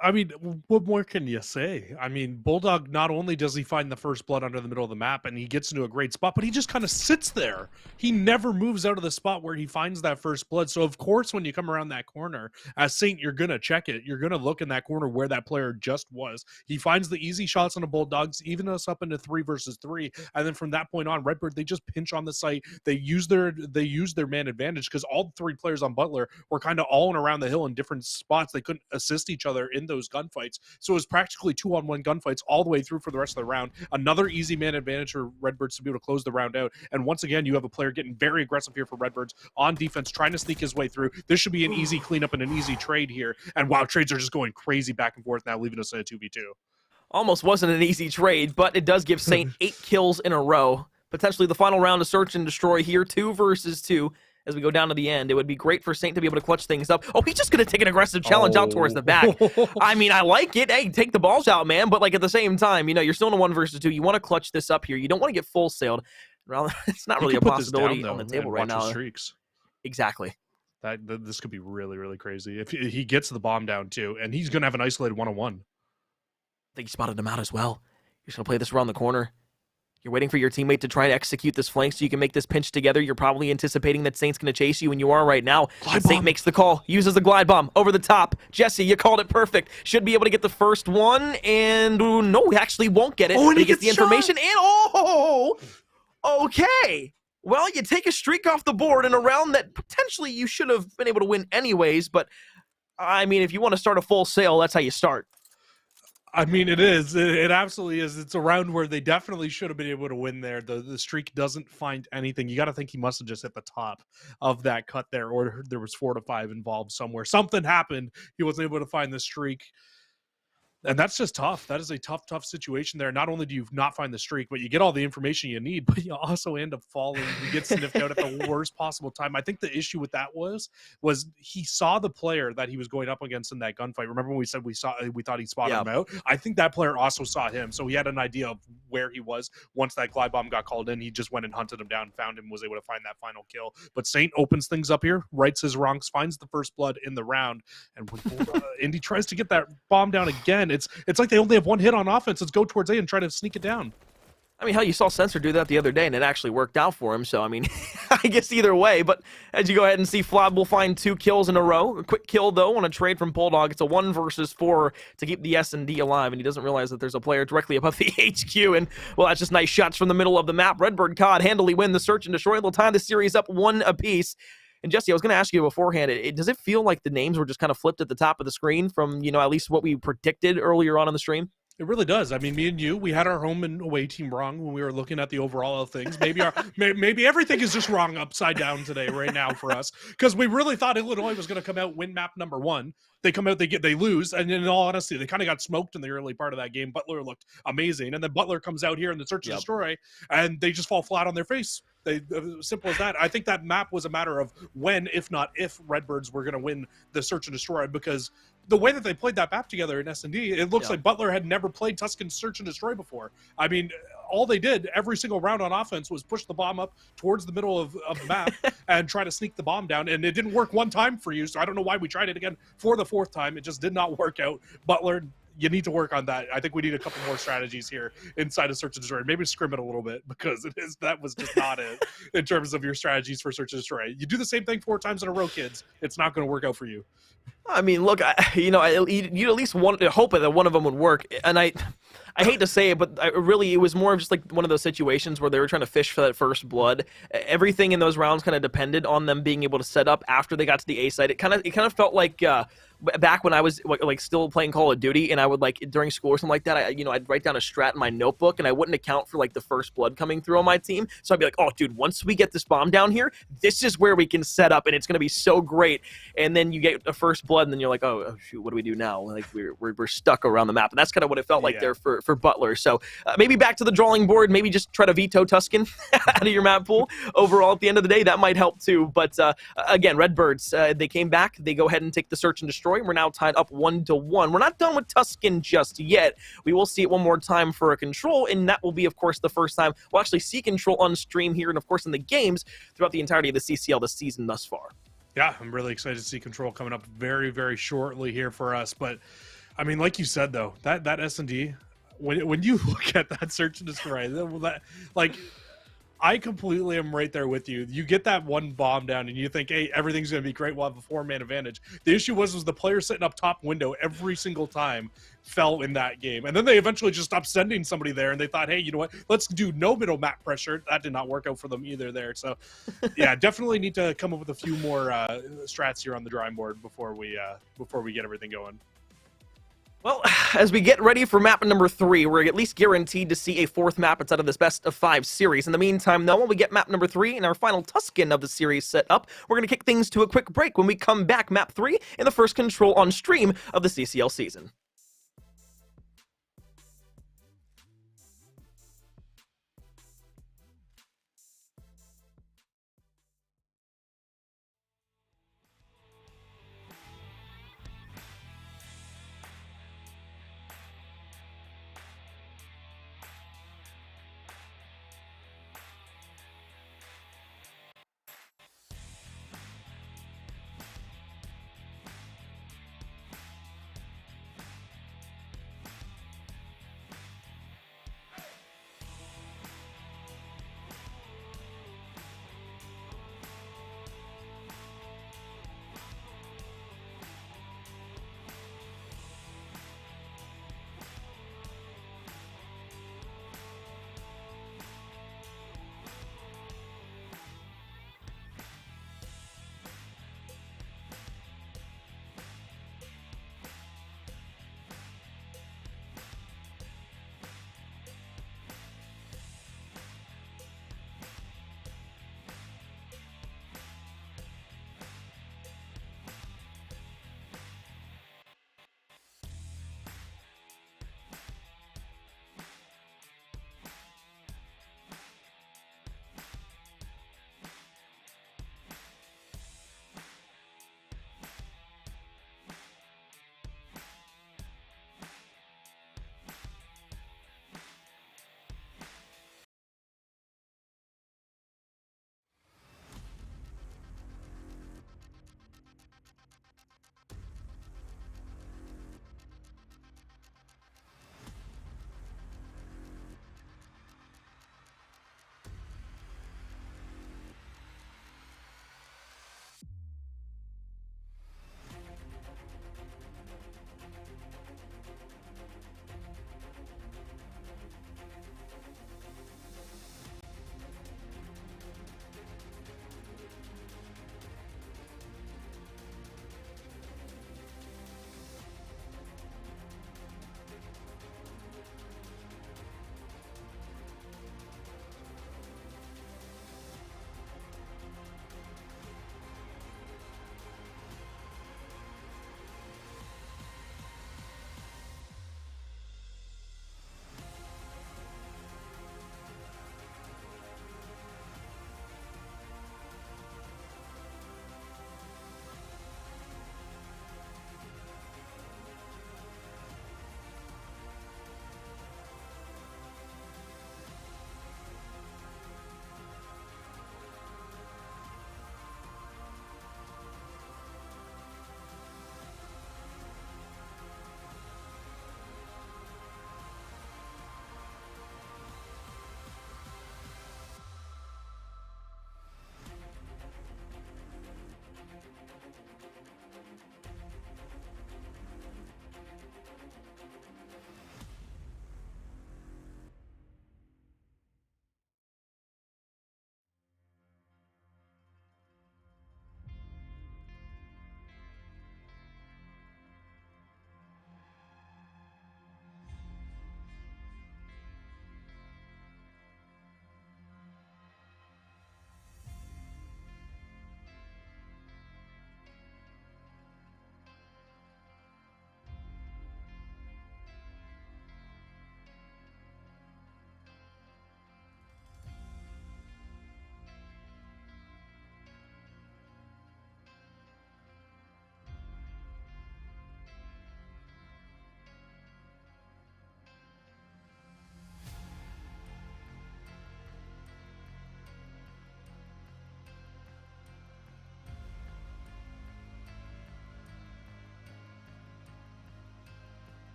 S2: I mean, what more can you say? I mean, Bulldog, not only does he find the first blood under the middle of the map and he gets into a great spot, but he just kind of sits there. He never moves out of the spot where he finds that first blood. So, of course, when you come around that corner, as Saint, you're going to check it. You're going to look in that corner where that player just was. He finds the easy shots on the Bulldogs, even us up into 3 versus 3. And then from that point on, Redbird, they just pinch on the site. They use their man advantage because all 3 players on Butler were kind of all and around the hill in different spots. They couldn't assist each other in those gunfights. So it was practically 2-on-1 gunfights all the way through for the rest of the round. Another easy man advantage for Redbirds to be able to close the round out. And once again, you have a player getting very aggressive here for Redbirds on defense, trying to sneak his way through. This should be an easy cleanup and an easy trade here. And wow, trades are just going crazy back and forth now, leaving us in a 2v2.
S1: Almost wasn't an easy trade, but it does give Saint 8 kills in a row. Potentially the final round to Search and Destroy here, 2 versus 2. As we go down to the end, it would be great for Saint to be able to clutch things up. Oh, he's just going to take an aggressive challenge out towards the back. I mean, I like it. Hey, take the balls out, man. But, like, at the same time, you're still in a 1 versus 2. You want to clutch this up here. You don't want to get full sailed. Well, it's not really a possibility on the table right now.
S2: Streaks.
S1: Exactly.
S2: This could be really, really crazy. If he gets the bomb down, too, and he's going to have an isolated 1-on-1.
S1: I think he spotted him out as well. He's going to play this around the corner. You're waiting for your teammate to try and execute this flank so you can make this pinch together. You're probably anticipating that Saint's going to chase you, and you are right now.
S2: Glide
S1: Saint
S2: bomb.
S1: makes the call, uses the glide bomb over the top. Jesse, you called it perfect. Should be able to get the first one, and no, he actually won't get it.
S2: Oh, and
S1: he
S2: he
S1: gets the
S2: gets
S1: information, and okay. Well, you take a streak off the board in a round that potentially you should have been able to win anyways, but I mean, if you want to start a full sale, that's how you start.
S2: I mean, it is. It absolutely is. It's a round where they definitely should have been able to win there. The streak doesn't find anything. You got to think he must have just hit the top of that cut there, or there was 4 to 5 involved somewhere. Something happened. He wasn't able to find the streak. And that's just tough. That is a tough situation there. Not only do you not find the streak, but you get all the information you need, but you also end up falling. You get sniffed out at the worst possible time. I think the issue with that was he saw the player that he was going up against in that gunfight. Remember when we said we thought he spotted him out? I think that player also saw him, so he had an idea of where he was. Once that glide bomb got called in, he just went and hunted him down, found him, was able to find that final kill. But Saint opens things up here, rights his wrongs, finds the first blood in the round, and when Indy tries to get that bomb down again, it's like they only have one hit on offense. Let's go towards A and try to sneak it down.
S1: I mean, hell, you saw Sensor do that the other day, and it actually worked out for him. So, I mean, I guess either way. But as you go ahead and see, Flob will find 2 kills in a row. A quick kill, though, on a trade from Bulldog. It's a 1 versus 4 to keep the S&D alive, and he doesn't realize that there's a player directly above the HQ. And, well, that's just nice shots from the middle of the map. Redbird COD handily win the search and destroy. They'll tie the series up 1 apiece. And Jesse, I was going to ask you beforehand, does it feel like the names were just kind of flipped at the top of the screen from, at least what we predicted earlier on in the stream?
S2: It really does. I mean, me and you, we had our home and away team wrong when we were looking at the overall of things. Maybe maybe everything is just wrong upside down today, right now for us, because we really thought Illinois was going to come out, win map number 1. They come out, they lose, and in all honesty, they kind of got smoked in the early part of that game. Butler looked amazing, and then Butler comes out here in the search and destroy, and they just fall flat on their face. Simple as that. I think that map was a matter of when, if not if, Redbirds were going to win the search and destroy, because the way that they played that map together in S&D, it looks like Butler had never played Tuscan search and destroy before. I mean, all they did every single round on offense was push the bomb up towards the middle of the map and try to sneak the bomb down, and it didn't work one time for you, so I don't know why we tried it again for the 4th time. It just did not work out. Butler, you need to work on that. I think we need a couple more strategies here inside of search and destroy. Maybe scrim it a little bit, because that was just not it in terms of your strategies for search and destroy. You do the same thing 4 times in a row, kids. It's not going to work out for you.
S1: I mean, look, you'd at least want to hope that one of them would work. And I hate to say it, but it was more of just like one of those situations where they were trying to fish for that first blood. Everything in those rounds kind of depended on them being able to set up after they got to the A site. It kind of felt like back when I was like still playing Call of Duty, and I would like during school or something like that, I'd write down a strat in my notebook, and I wouldn't account for like the first blood coming through on my team. So I'd be like, oh, dude, once we get this bomb down here, this is where we can set up, and it's gonna be so great. And then you get a first blood, and then you're like, oh shoot, what do we do now? Like we're stuck around the map, and that's kind of what it felt like there for Butler. So maybe back to the drawing board, maybe just try to veto Tuscan out of your map pool. Overall, at the end of the day, that might help too. But again, Redbirds, they came back. They go ahead and take the search and destroy. We're now tied up 1-1. We're not done with Tuscan just yet. We will see it one more time for a control, and that will be, of course, the first time we'll actually see control on stream here, and of course in the games throughout the entirety of the CCL this season thus far.
S2: Yeah, I'm really excited to see control coming up very, very shortly here for us. But I mean, like you said, though, that S&D, when you look at that search and destroy, I completely am right there with you. You get that one bomb down and you think, hey, everything's going to be great. We'll have a 4-man advantage. The issue was the player sitting up top window every single time fell in that game. And then they eventually just stopped sending somebody there, and they thought, hey, you know what? Let's do no middle map pressure. That did not work out for them either there. So, yeah, definitely need to come up with a few more strats here on the drawing board before we get everything going.
S1: Well, as we get ready for map number 3, we're at least guaranteed to see a 4th map inside of this best of 5 series. In the meantime, though, when we get map number 3 and our final Tuscan of the series set up, we're going to kick things to a quick break. When we come back, map 3 in the first control on stream of the CCL season.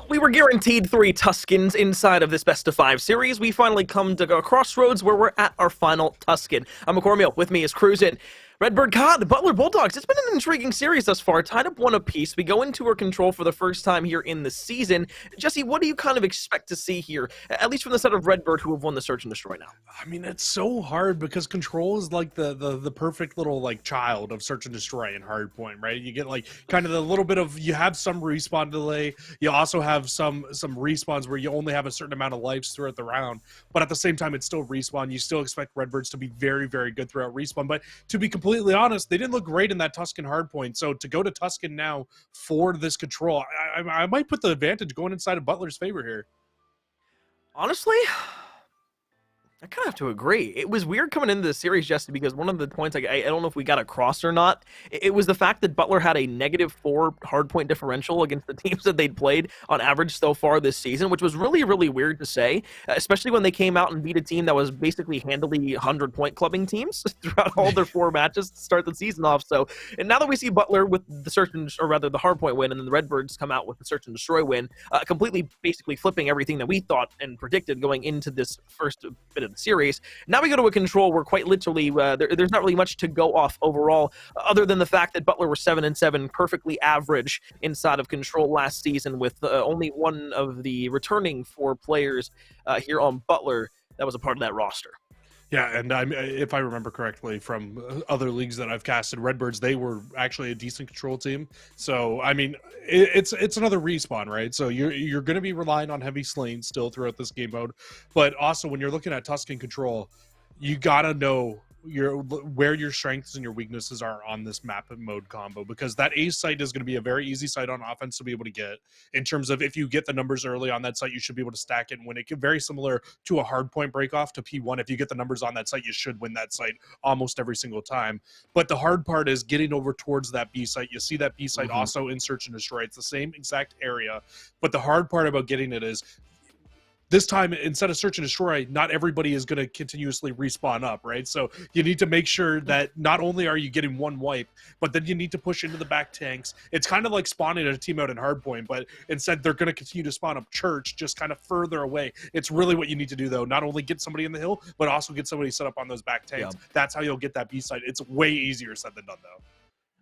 S1: We were guaranteed 3 Tuskens inside of this best-of-5 series. We finally come to a crossroads where we're at our final Tusken. I'm McCormiel. With me is Cruisin'. Redbird Cod, the Butler Bulldogs. It's been an intriguing series thus far, tied up 1 apiece. We go into our control for the first time here in the season. Jesse, what do you kind of expect to see here, at least from the set of Redbird, who have won the Search and Destroy now?
S2: I mean, it's so hard because Control is like the perfect little like child of Search and Destroy and Hardpoint, right? You get like kind of the little bit of, you have some respawn delay. You also have some respawns where you only have a certain amount of lives throughout the round, but at the same time, it's still respawn. You still expect Redbirds to be very, very good throughout respawn, but to be completely honest, they didn't look great in that Tusken Hardpoint. So to go to Tusken now for this Control, I might put the advantage going inside of Butler's favor here.
S1: Honestly, I kind of have to agree. It was weird coming into the series, Jesse, because one of the points, I don't know if we got across or not, it was the fact that Butler had a -4 hardpoint differential against the teams that they'd played on average so far this season, which was really, really weird to say, especially when they came out and beat a team that was basically handily 100-point clubbing teams throughout all their 4 matches to start the season off. So, and now that we see Butler with the Search and, or rather the hardpoint win, and then the Redbirds come out with the Search and Destroy win, completely basically flipping everything that we thought and predicted going into this first bit of the series. Now we go to a Control where quite literally there's not really much to go off overall, other than the fact that Butler were 7-7, perfectly average inside of Control last season, with only one of the returning 4 players here on Butler that was a part of that roster.
S2: Yeah, and if I remember correctly from other leagues that I've casted, Redbirds, they were actually a decent Control team. So, I mean, it's another respawn, right? So you're going to be relying on heavy slaying still throughout this game mode. But also, when you're looking at Tusken Control, you got to know where your strengths and your weaknesses are on this map and mode combo, because that A site is going to be a very easy site on offense to be able to get. In terms of, if you get the numbers early on that site, you should be able to stack it and win it. Very similar to a hard point break off to P1. If you get the numbers on that site, you should win that site almost every single time. But the hard part is getting over towards that B site. You see that B site also in Search and Destroy. It's the same exact area, but the hard part about getting it is, this time, instead of Search and Destroy, not everybody is going to continuously respawn up, right? So you need to make sure that not only are you getting 1 wipe, but then you need to push into the back tanks. It's kind of like spawning a team out in Hardpoint, but instead they're going to continue to spawn up Church, just kind of further away. It's really what you need to do, though. Not only get somebody in the hill, but also get somebody set up on those back tanks. Yep. That's how you'll get that B side. It's way easier said than done, though.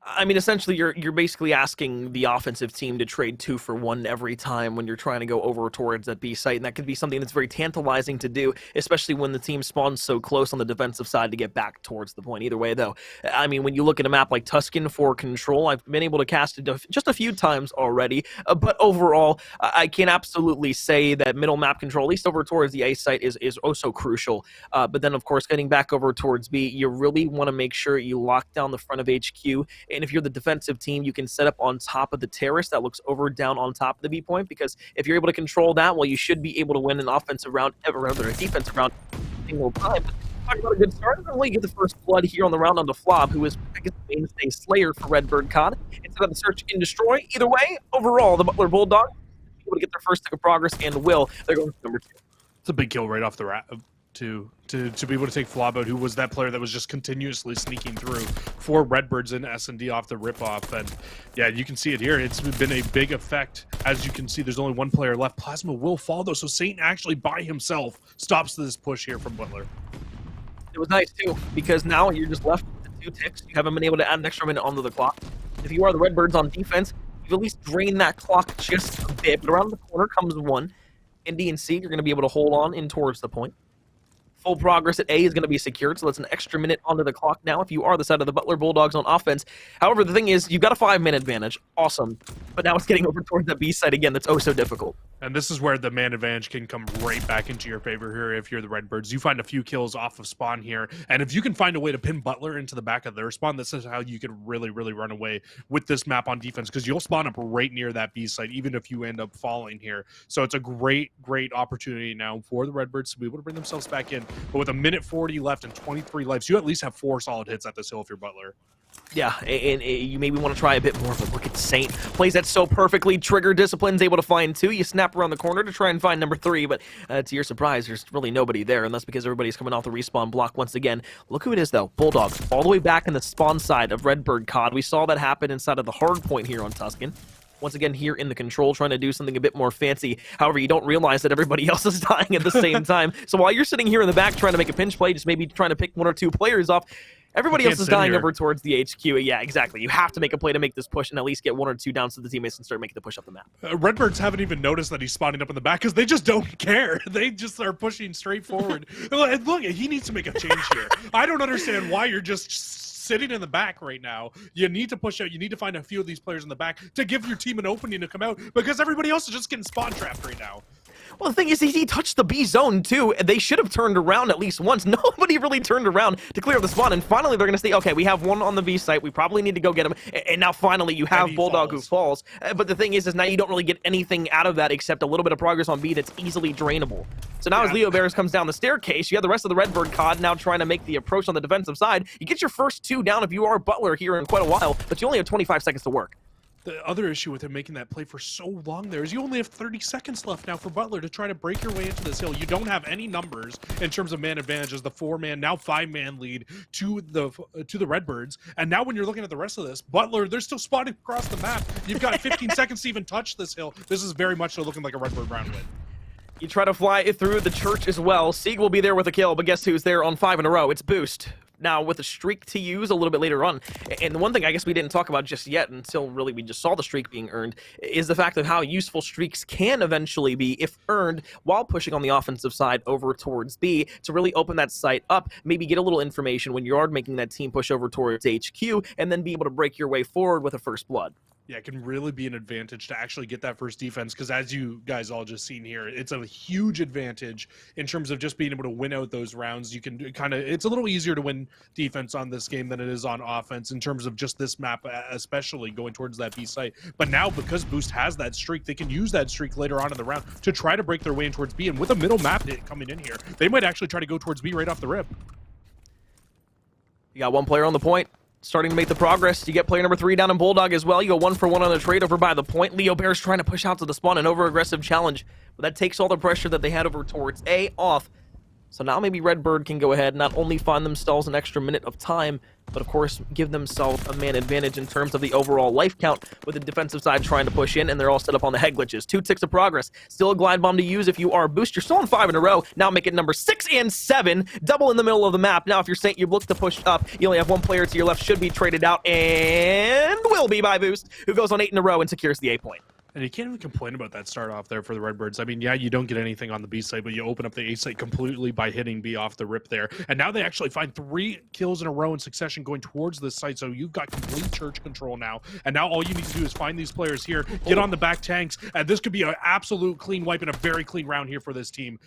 S1: I mean, essentially, you're basically asking the offensive team to trade 2 for 1 every time when you're trying to go over towards that B site, and that could be something that's very tantalizing to do, especially when the team spawns so close on the defensive side to get back towards the point. Either way, though, I mean, when you look at a map like Tusken for Control, I've been able to cast it just a few times already, but overall, I can absolutely say that middle map control, at least over towards the A site, is oh so crucial. But then, of course, getting back over towards B, you really want to make sure you lock down the front of HQ. And if you're the defensive team, you can set up on top of the terrace that looks over down on top of the B point, because if you're able to control that, well, you should be able to win an offensive round, or rather a defensive round, single time. Talking about a good start, and only get the first blood here on the round on the Flob, who is, I guess, the mainstay slayer for Redbird Cod. Instead of the Search and Destroy, either way, overall, the Butler Bulldogs able to get their first tick of progress and will. They're going to number 2.
S2: It's a big kill right off the rat. To be able to take Flob out, who was that player that was just continuously sneaking through 4 Redbirds in S&D off the rip-off. And yeah, you can see it here. It's been a big effect. As you can see, there's only 1 player left. Plasma will fall, though, so Saint actually by himself stops this push here from Butler.
S1: It was nice, too, because now you're just left with the 2 ticks. You haven't been able to add an extra minute onto the clock. If you are the Redbirds on defense, you've at least drained that clock just a bit, but around the corner comes 1. In D and C, you're going to be able to hold on in towards the point. Full progress at A is going to be secured, so that's an extra minute onto the clock now if you are the side of the Butler Bulldogs on offense. However, the thing is, you've got a 5-minute advantage. Awesome. But now it's getting over towards that B side again. That's oh so difficult.
S2: And this is where the man advantage can come right back into your favor here if you're the Redbirds. You find a few kills off of spawn here, and if you can find a way to pin Butler into the back of their spawn, this is how you can really, really run away with this map on defense, because you'll spawn up right near that B site, even if you end up falling here. So it's a great, great opportunity now for the Redbirds to be able to bring themselves back in. But with a minute 40 left and 23 lives, you at least have 4 solid hits at this hill if you're Butler.
S1: Yeah, and you maybe want to try a bit more, but look at Saint. Plays that so perfectly. Trigger Discipline's able to find 2. You snap around the corner to try and find number 3, but to your surprise, there's really nobody there, and that's because everybody's coming off the respawn block once again. Look who it is, though. Bulldogs, all the way back in the spawn side of Redbird Cod. We saw that happen inside of the hard point here on Tusken. once again here in the control, trying to do something a bit more fancy. However, you don't realize that everybody else is dying at the same time. So while you're sitting here in the back trying to make a pinch play, just maybe trying to pick 1 or 2 players off, everybody else is dying over towards the HQ. Yeah, exactly. You have to make a play to make this push and at least get 1 or 2 down so the teammates can start making the push up the map.
S2: Redbirds haven't even noticed that he's spawning up in the back because they just don't care. They just are pushing straight forward. And look, he needs to make a change here. I don't understand why you're just sitting in the back right now. You need to push out. You need to find a few of these players in the back to give your team an opening to come out because everybody else is just getting spawn trapped right now.
S1: Well, the thing is, he touched the B zone, too. They should have turned around at least once. Nobody really turned around to clear up the spawn, and finally they're going to say, okay, we have one on the B site. We probably need to go get him. And now finally you have Bulldog who falls. But the thing is now you don't really get anything out of that except a little bit of progress on B that's easily drainable. So now as Leo Bears comes down the staircase, you have the rest of the Redbird COD now trying to make the approach on the defensive side. You get your first 2 down if you are Butler here in quite a while, but you only have 25 seconds to work.
S2: The other issue with him making that play for so long there is you only have 30 seconds left now for Butler to try to break your way into this hill. You don't have any numbers in terms of man advantage as the 4-man, now 5-man lead to the Redbirds. And now when you're looking at the rest of this, Butler, they're still spotting across the map. You've got 15 seconds to even touch this hill. This is very much so looking like a Redbird round win.
S1: You try to fly it through the church as well. Sieg will be there with a kill, but guess who's there on 5 in a row? It's Boost. Now, with a streak to use a little bit later on, and the one thing I guess we didn't talk about just yet until really we just saw the streak being earned, is the fact of how useful streaks can eventually be if earned while pushing on the offensive side over towards B to really open that site up, maybe get a little information when you are making that team push over towards HQ, and then be able to break your way forward with a first blood.
S2: Yeah, it can really be an advantage to actually get that first defense because as you guys all just seen here, it's a huge advantage in terms of just being able to win out those rounds. You can it's a little easier to win defense on this game than it is on offense in terms of just this map, especially going towards that B site. But now because Boost has that streak, they can use that streak later on in the round to try to break their way in towards B. And with a middle map coming in here, they might actually try to go towards B right off the rip.
S1: You got 1 player on the point. Starting to make the progress. You get player number 3 down in Bulldog as well. You go 1 for 1 on the trade over by the point. Leo Bears trying to push out to the spawn, an over-aggressive challenge. But that takes all the pressure that they had over towards A off. So now maybe Redbird can go ahead and not only find themselves an extra minute of time, but of course give themselves a man advantage in terms of the overall life count with the defensive side trying to push in, and they're all set up on the head glitches. 2 ticks of progress. Still a glide bomb to use if you are Boost. You're still on 5 in a row. Now make it number 6 and 7. Double in the middle of the map. Now if you're Saint, you look to push up. You only have 1 player to your left. Should be traded out and will be by Boost, who goes on 8 in a row and secures the A point.
S2: And you can't even complain about that start off there for the Redbirds. I mean, yeah, you don't get anything on the B site, but you open up the A site completely by hitting B off the rip there. And now they actually find 3 kills in a row in succession going towards this site. So you've got complete church control now. And now all you need to do is find these players here, get on the back tanks, and this could be an absolute clean wipe and a very clean round here for this team.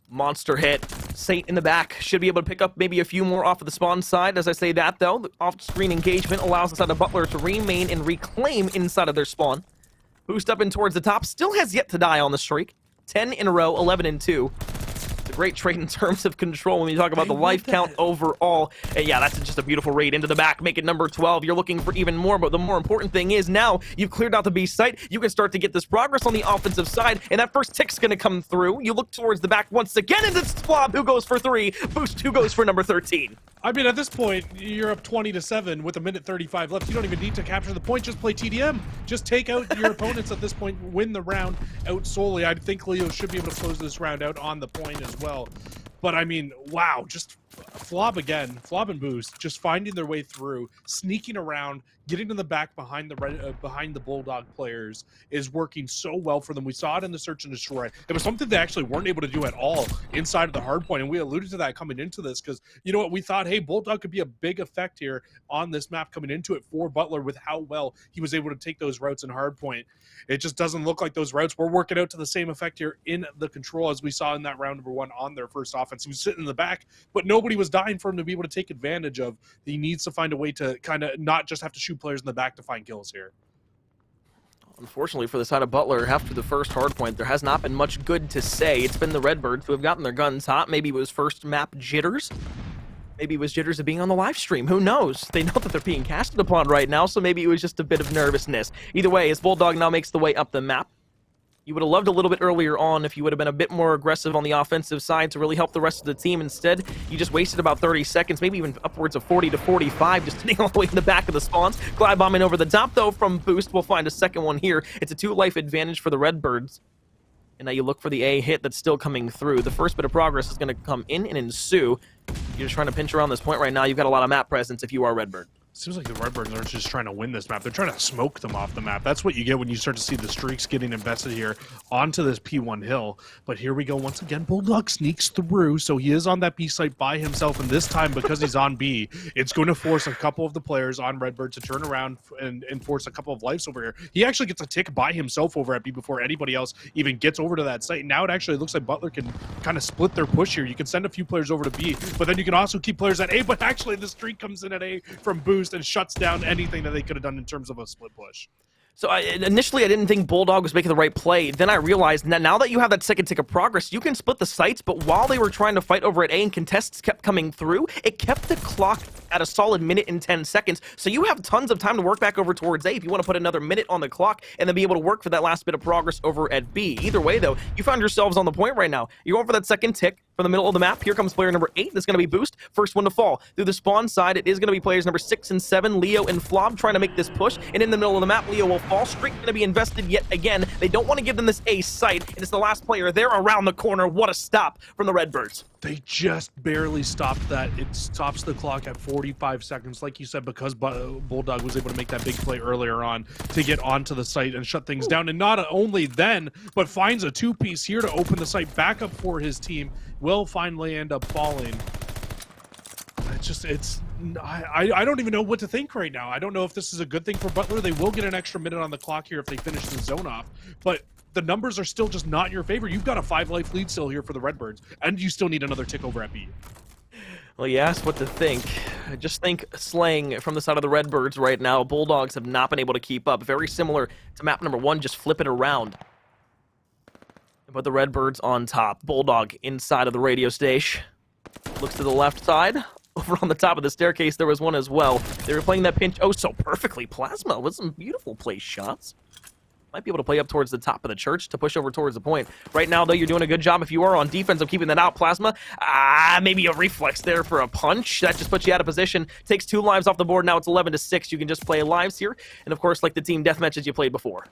S1: Monster hit. Saint in the back should be able to pick up maybe a few more off of the spawn side. As I say that, though, the off-screen engagement allows the side of Butler to remain and reclaim inside of their spawn. Boost up and towards the top. Still has yet to die on the streak. 10 in a row, 11 and 2. It's a great trade in terms of control when you talk about the life count overall. And yeah, that's just a beautiful raid into the back. Make it number 12. You're looking for even more, but the more important thing is now you've cleared out the B site. You can start to get this progress on the offensive side, and that first tick's going to come through. You look towards the back once again, and it's Flob who goes for 3. Boost who goes for number 13.
S2: I mean, at this point, you're up 20-7 with 1:35 left. You don't even need to capture the point. Just play TDM. Just take out your opponents at this point. Win the round out solely. I think Leo should be able to close this round out on the point as well. But, I mean, wow, just Flob again. Flob and Boost just finding their way through, sneaking around, getting to the back behind the Bulldog players is working so well for them. We saw it in the Search and Destroy. It was something they actually weren't able to do at all inside of the hard point, and we alluded to that coming into this because, you know what, we thought, hey, Bulldog could be a big effect here on this map coming into it for Butler with how well he was able to take those routes in hard point. It just doesn't look like those routes were working out to the same effect here in the control as we saw in that round number 1 on their first offense. He was sitting in the back, but nobody was dying for him to be able to take advantage of. He needs to find a way to kind of not just have to shoot players in the back to find kills here.
S1: Unfortunately for the side of Butler, after the first hardpoint, there has not been much good to say. It's been the Redbirds who have gotten their guns hot. Maybe it was first map jitters. Maybe it was jitters of being on the live stream. Who knows? They know that they're being casted upon right now, so maybe it was just a bit of nervousness. Either way, as Bulldog now makes the way up the map, You would have loved a little bit earlier on if you would have been a bit more aggressive on the offensive side to really help the rest of the team. Instead, you just wasted about 30 seconds, maybe even upwards of 40 to 45, just sitting all the way in the back of the spawns. Glide bombing over the top, though, from Boost. We'll find a second one here. It's a 2-life advantage for the Redbirds. And now you look for the A hit that's still coming through. The first bit of progress is going to come in and ensue. You're just trying to pinch around this point right now. You've got a lot of map presence if you are Redbird.
S2: Seems like the Redbirds aren't just trying to win this map. They're trying to smoke them off the map. That's what you get when you start to see the streaks getting invested here onto this P1 hill. But here we go once again. Bulldog sneaks through, so he is on that B site by himself. And this time, because he's on B, it's going to force a couple of the players on Redbird to turn around and force a couple of lives over here. He actually gets a tick by himself over at B before anybody else even gets over to that site. Now it actually looks like Butler can kind of split their push here. You can send a few players over to B, but then you can also keep players at A. But actually, the streak comes in at A from Boost and shuts down anything that they could have done in terms of a split push.
S1: So initially, I didn't think Bulldog was making the right play. Then I realized that now that you have that second tick of progress, you can split the sites, but while they were trying to fight over at A and contests kept coming through, it kept the clock at a solid minute and 10 seconds. So you have tons of time to work back over towards A if you want to put another minute on the clock and then be able to work for that last bit of progress over at B. Either way, though, you found yourselves on the point right now. You're going for that second tick from the middle of the map. Here comes player number 8. That's going to be Boost. First one to fall. Through the spawn side, it is going to be players number 6 and 7, Leo and Flob, trying to make this push. And in the middle of the map, Leo will fall. Streak going to be invested yet again. They don't want to give them this A site, and it's the last player. They're around the corner. What a stop from the Redbirds.
S2: They just barely stopped that. It stops the clock at 45 seconds, like you said, because Bulldog was able to make that big play earlier on to get onto the site and shut things down. And not only then, but finds a 2-piece here to open the site back up for his team. Will finally end up falling. I don't even know what to think right now. I don't know if this is a good thing for Butler. They will get an extra minute on the clock here if they finish the zone off, but the numbers are still just not in your favor. You've got a 5-life lead still here for the Redbirds, and you still need another tick over at B.
S1: Well, you asked what to think. I just think slaying from the side of the Redbirds right now. Bulldogs have not been able to keep up. Very similar to map number 1, just flip it around. But the Redbirds on top. Bulldog inside of the radio station. Looks to the left side. Over on the top of the staircase, there was one as well. They were playing that pinch oh so perfectly. Plasma with some beautiful place shots. Might be able to play up towards the top of the church to push over towards the point. Right now, though, you're doing a good job if you are on defense of keeping that out. Plasma, maybe a reflex there for a punch. That just puts you out of position. Takes 2 lives off the board. Now it's 11-6. You can just play lives here. And, of course, like the team deathmatches you played before.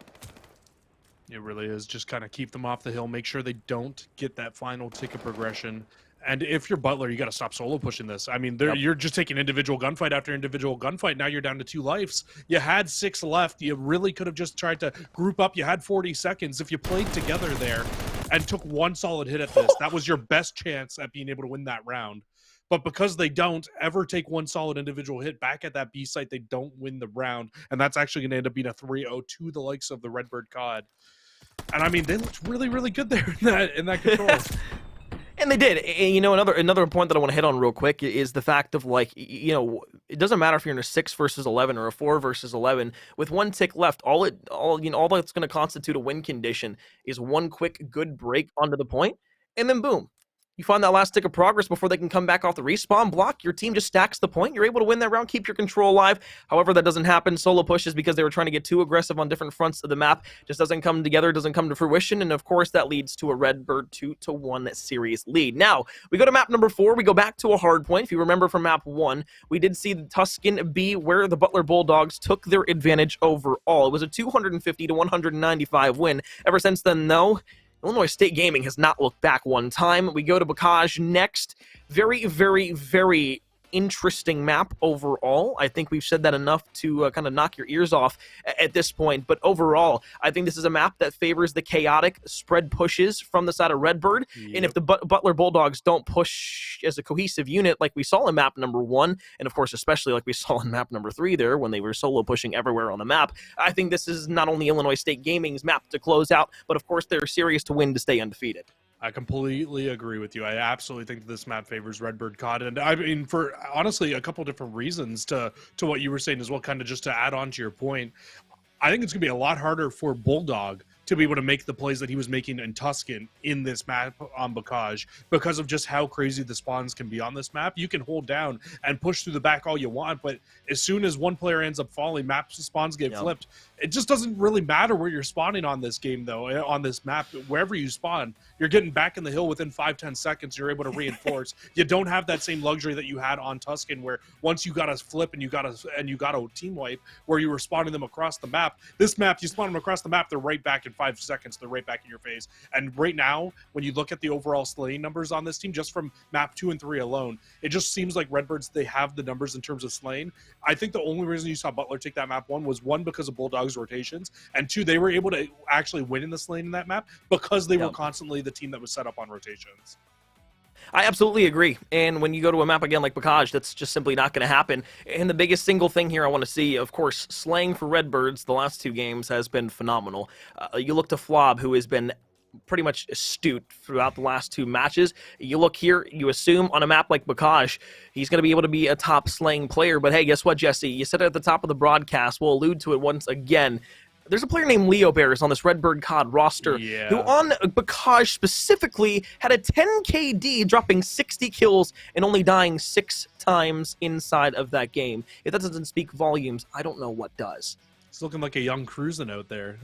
S2: It really is. Just kind of keep them off the hill. Make sure they don't get that final tick of progression. And if you're Butler, you got to stop solo pushing this. I mean, you're just taking individual gunfight after individual gunfight. Now you're down to 2 lives. You had 6 left. You really could have just tried to group up. You had 40 seconds. If you played together there and took 1 solid hit at this, that was your best chance at being able to win that round. But because they don't ever take 1 solid individual hit back at that B site, they don't win the round. And that's actually going to end up being a 3-0 to the likes of the Redbird COD. And I mean, they looked really, really good there in that control.
S1: And they did. And, you know, another point that I want to hit on real quick is the fact of, like, you know, it doesn't matter if you're in a 6 versus 11 or a 4 versus 11. With 1 tick left, all that's going to constitute a win condition is 1 quick good break onto the point, and then boom. You find that last tick of progress before they can come back off the respawn block. Your team just stacks the point. You're able to win that round, keep your control alive. However, that doesn't happen. Solo pushes because they were trying to get too aggressive on different fronts of the map. Just doesn't come together, doesn't come to fruition. And of course, that leads to a Redbird 2-1 series lead. Now, we go to map number 4. We go back to a hard point. If you remember from map 1, we did see the Tuscan be where the Butler Bulldogs took their advantage overall. It was a 250-195 win. Ever since then, though, Illinois State Gaming has not looked back one time. We go to Bacage next. Very, very, very interesting map overall. I think we've said that enough to kind of knock your ears off at this point. But overall, I think this is a map that favors the chaotic spread pushes from the side of Redbird. Yep. And if the Butler Bulldogs don't push as a cohesive unit like we saw in map number 1, and of course, especially like we saw in map number 3 there when they were solo pushing everywhere on the map, I think this is not only Illinois State Gaming's map to close out, but of course, they're serious to win to stay undefeated.
S2: I completely agree with you. I absolutely think that this map favors Redbird COD, and I mean, for honestly a couple different reasons to what you were saying as well, kind of just to add on to your point. I think it's going to be a lot harder for Bulldog to be able to make the plays that he was making in Tuscan in this map on Bocage because of just how crazy the spawns can be on this map. You can hold down and push through the back all you want, but as soon as one player ends up falling, map spawns get flipped. It just doesn't really matter where you're spawning on this game, though. On this map, wherever you spawn, you're getting back in the hill within 5-10 seconds. You're able to reinforce. You don't have that same luxury that you had on Tuscan, where once you got a flip and you got a team wipe, where you were spawning them across the map. This map, you spawn them across the map, they're right back in 5 seconds. They're right back in your face. And right now, when you look at the overall slaying numbers on this team, just from map 2 and 3 alone, it just seems like Redbirds, they have the numbers in terms of slaying. I think the only reason you saw Butler take that map was one because of Bulldog's rotations, and 2, they were able to actually win in the lane in that map because they were constantly the team that was set up on rotations.
S1: I absolutely agree. And when you go to a map again like Bocage, that's just simply not going to happen. And the biggest single thing here I want to see, of course, slaying for Redbirds the last 2 games has been phenomenal. You look to Flob, who has been pretty much astute throughout the last 2 matches. You look here, you assume on a map like Bocage, he's going to be able to be a top slaying player. But hey, guess what, Jesse? You said it at the top of the broadcast. We'll allude to it once again. There's a player named Leo Bears on this Redbird COD roster who on Bocage specifically had a 10 KD, dropping 60 kills and only dying 6 times inside of that game. If that doesn't speak volumes, I don't know what does.
S2: He's looking like a young Cruisin' out there.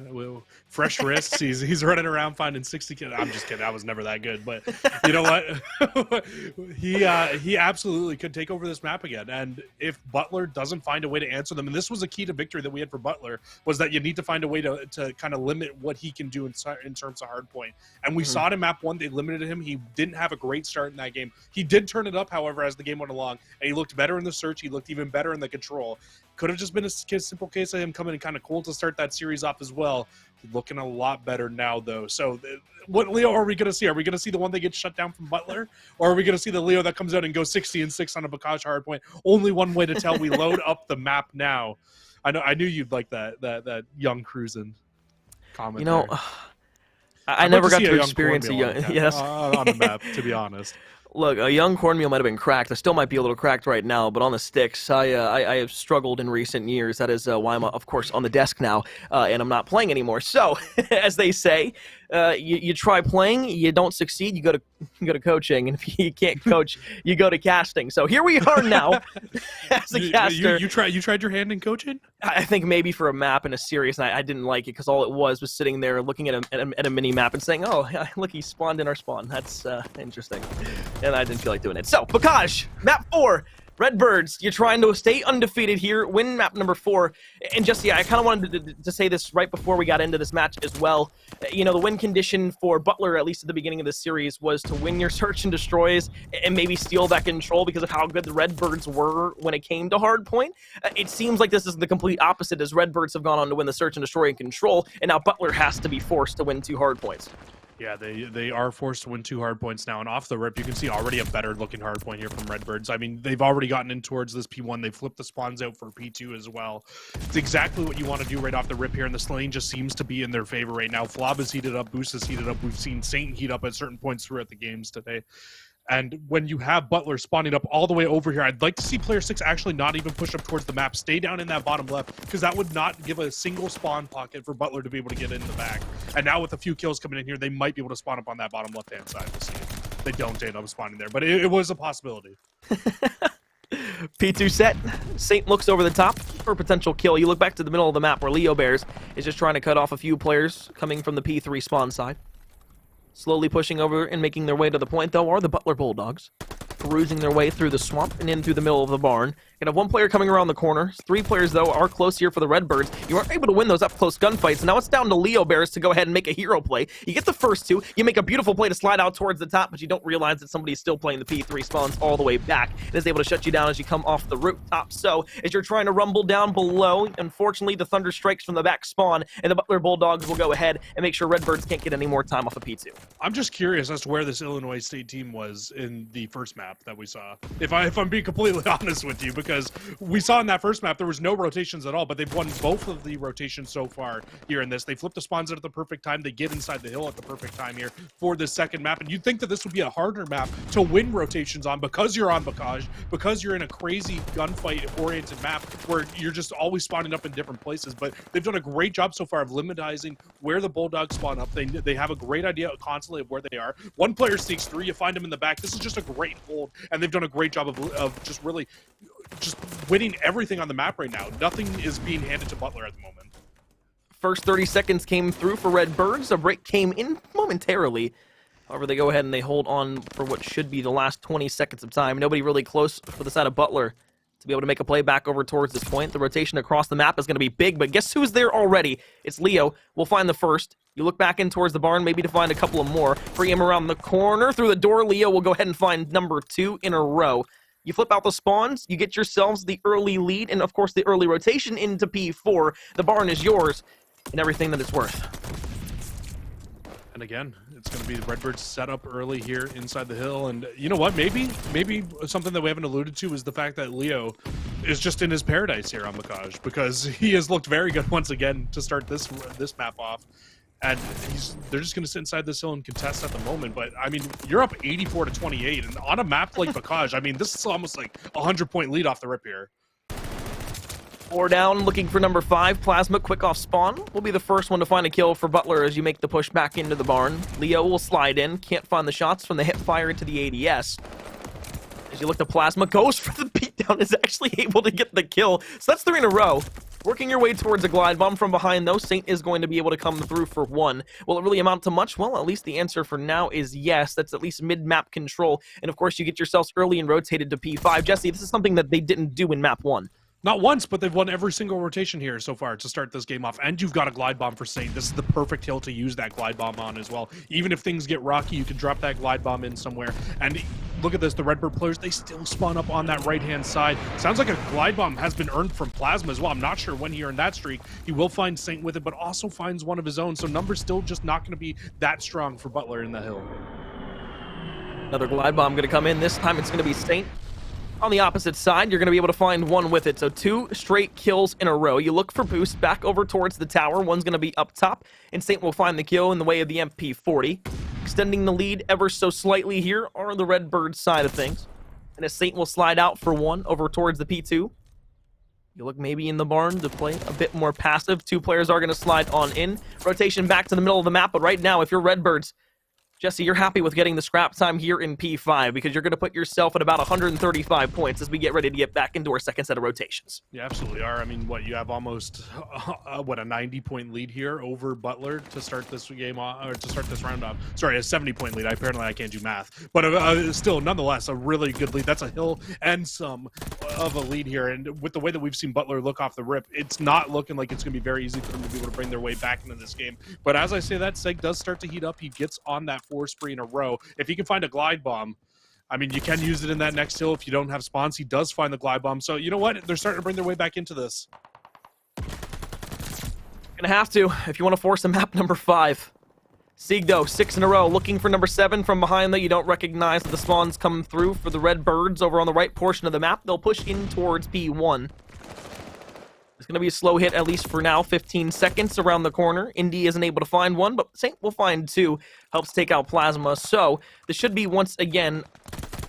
S2: Fresh wrists. He's running around finding 60 kills. I'm just kidding. I was never that good. But you know what? he absolutely could take over this map again. And if Butler doesn't find a way to answer them, and this was a key to victory that we had for Butler, was that you need to find a way to kind of limit what he can do in terms of hardpoint. And we saw it in map 1. They limited him. He didn't have a great start in that game. He did turn it up, however, as the game went along. And he looked better in the search. He looked even better in the control. Could have just been a simple case of him coming in kind of cool to start that series off as well. Looking a lot better now, though. So what Leo are we going to see? Are we going to see the one that gets shut down from Butler? Or are we going to see the Leo that comes out and goes 60-6 on a Bocage hardpoint? Only one way to tell. We load up the map now. I knew you'd like that young Cruisin' comment.
S1: You know,
S2: there.
S1: I never got to experience a young
S2: on the map, to be honest.
S1: Look, a young cornmeal might have been cracked. I still might be a little cracked right now, but on the sticks, I have struggled in recent years. That is why I'm, of course, on the desk now, and I'm not playing anymore. So, as they say, you try playing, you don't succeed, you go to coaching, and if you can't coach, you go to casting. So here we are now as a caster.
S2: You tried your hand in coaching?
S1: I think maybe for a map in a series, and I didn't like it because all it was sitting there looking at a mini map and saying, "Oh, look, he spawned in our spawn. That's interesting," and I didn't feel like doing it. So Bocage, map 4. Redbirds, you're trying to stay undefeated here, win map number 4. And just, I kind of wanted to say this right before we got into this match as well. You know, the win condition for Butler, at least at the beginning of this series, was to win your search and destroys and maybe steal that control because of how good the Redbirds were when it came to hardpoint. It seems like this is the complete opposite, as Redbirds have gone on to win the search and destroy and control, and now Butler has to be forced to win 2 hardpoints.
S2: Yeah, they are forced to win 2 hardpoints now, and off the rip, you can see already a better looking hardpoint here from Redbirds. I mean, they've already gotten in towards this P1. They flipped the spawns out for P2 as well. It's exactly what you want to do right off the rip here, and the slaying just seems to be in their favor right now. Flob is heated up, Boost is heated up. We've seen Saint heat up at certain points throughout the games today. And when you have Butler spawning up all the way over here, I'd like to see player 6 actually not even push up towards the map. Stay down in that bottom left, because that would not give a single spawn pocket for Butler to be able to get in the back. And now with a few kills coming in here, they might be able to spawn up on that bottom left-hand side. We'll see if they don't end up spawning there, but it was a possibility.
S1: P2 set. Saint looks over the top for a potential kill. You look back to the middle of the map where Leo Bears is just trying to cut off a few players coming from the P3 spawn side. Slowly pushing over and making their way to the point, though, are the Butler Bulldogs. Perusing their way through the swamp and in through the middle of the barn. Gonna have 1 player coming around the corner. 3 players, though, are close here for the Redbirds. You aren't able to win those up-close gunfights, and now it's down to Leo Bears to go ahead and make a hero play. You get the first 2. You make a beautiful play to slide out towards the top, but you don't realize that somebody's still playing the P3 spawns all the way back. It is able to shut you down as you come off the rooftop. So, as you're trying to rumble down below, unfortunately, the thunder strikes from the back spawn, and the Butler Bulldogs will go ahead and make sure Redbirds can't get any more time off of P2.
S2: I'm just curious as to where this Illinois State team was in the first map that we saw. If I'm being completely honest with you, because because we saw in that first map there was no rotations at all, but they've won both of the rotations so far here in this. They flip the spawns at the perfect time. They get inside the hill at the perfect time here for this second map, and you'd think that this would be a harder map to win rotations on because you're on Bacage, because you're in a crazy gunfight-oriented map where you're just always spawning up in different places, but they've done a great job so far of limitizing where the Bulldogs spawn up. They have a great idea constantly of where they are. One player sneaks through, you find him in the back. This is just a great hold, and they've done a great job of just really just winning everything on the map right now. Nothing is being handed to Butler at the moment.
S1: First 30 seconds came through for Redbirds. A break came in momentarily. However, they go ahead and they hold on for what should be the last 20 seconds of time. Nobody really close for the side of Butler to be able to make a play back over towards this point. The rotation across the map is going to be big, but guess who's there already? It's Leo. We'll find the first. You look back in towards the barn, maybe to find a couple of more. Free him around the corner. Through the door, Leo will go ahead and find number 2 in a row. You flip out the spawns, you get yourselves the early lead, and of course the early rotation into P4. The barn is yours, and everything that it's worth.
S2: And again, it's going to be the Redbirds set up early here inside the hill. And you know what? Maybe something that we haven't alluded to is the fact that Leo is just in his paradise here on Bacage, because he has looked very good once again to start this map off. And they're just going to sit inside this hill and contest at the moment. But, I mean, you're up 84-28. And on a map like Bacage, I mean, this is almost like a 100-point lead off the rip here.
S1: 4 down, looking for number 5. Plasma, quick off spawn. Will be the first one to find a kill for Butler as you make the push back into the barn. Leo will slide in. Can't find the shots from the hip fire into the ADS. As you look to Plasma, goes for the beatdown, is actually able to get the kill. So that's 3 in a row. Working your way towards a glide bomb from behind, though, Saint is going to be able to come through for 1. Will it really amount to much? Well, at least the answer for now is yes. That's at least mid-map control. And, of course, you get yourselves early and rotated to P5. Jesse, this is something that they didn't do in map 1.
S2: Not once, but they've won every single rotation here so far to start this game off. And you've got a glide bomb for Saint. This is the perfect hill to use that glide bomb on as well. Even if things get rocky, you can drop that glide bomb in somewhere. And look at this, the Redbird players, they still spawn up on that right-hand side. Sounds like a glide bomb has been earned from Plasma as well. I'm not sure when he earned that streak. He will find Saint with it, but also finds one of his own. So numbers still just not going to be that strong for Butler in the hill.
S1: Another glide bomb going to come in. This time it's going to be Saint. On the opposite side, you're going to be able to find one with it. So 2 straight kills in a row. You look for boost back over towards the tower. One's going to be up top, and Saint will find the kill in the way of the MP40. Extending the lead ever so slightly here are the Redbird side of things. And as Saint will slide out for 1 over towards the P2. You look maybe in the barn to play a bit more passive. 2 players are going to slide on in. Rotation back to the middle of the map, but right now, if you're Redbirds, Jesse, you're happy with getting the scrap time here in P5 because you're going to put yourself at about 135 points as we get ready to get back into our second set of rotations.
S2: You absolutely are. I mean, what, you have almost, a 90-point lead here over Butler to start this game off, or to start this round off. Sorry, a 70-point lead. Apparently, I can't do math. But still, nonetheless, a really good lead. That's a hill and some of a lead here. And with the way that we've seen Butler look off the rip, it's not looking like it's going to be very easy for them to be able to bring their way back into this game. But as I say that, Seg does start to heat up. He gets on that 4 spree in a row. If he can find a glide bomb, I mean, you can use it in that next hill if you don't have spawns. He does find the glide bomb. So, you know what? They're starting to bring their way back into this.
S1: Gonna have to if you want to force a map number 5. Sieg, though, 6 in a row. Looking for number 7 from behind, though. You don't recognize that the spawns come through for the Redbirds over on the right portion of the map. They'll push in towards P1. It's going to be a slow hit, at least for now. 15 seconds around the corner. Indy isn't able to find one, but Saint will find 2. Helps take out Plasma. So, this should be, once again,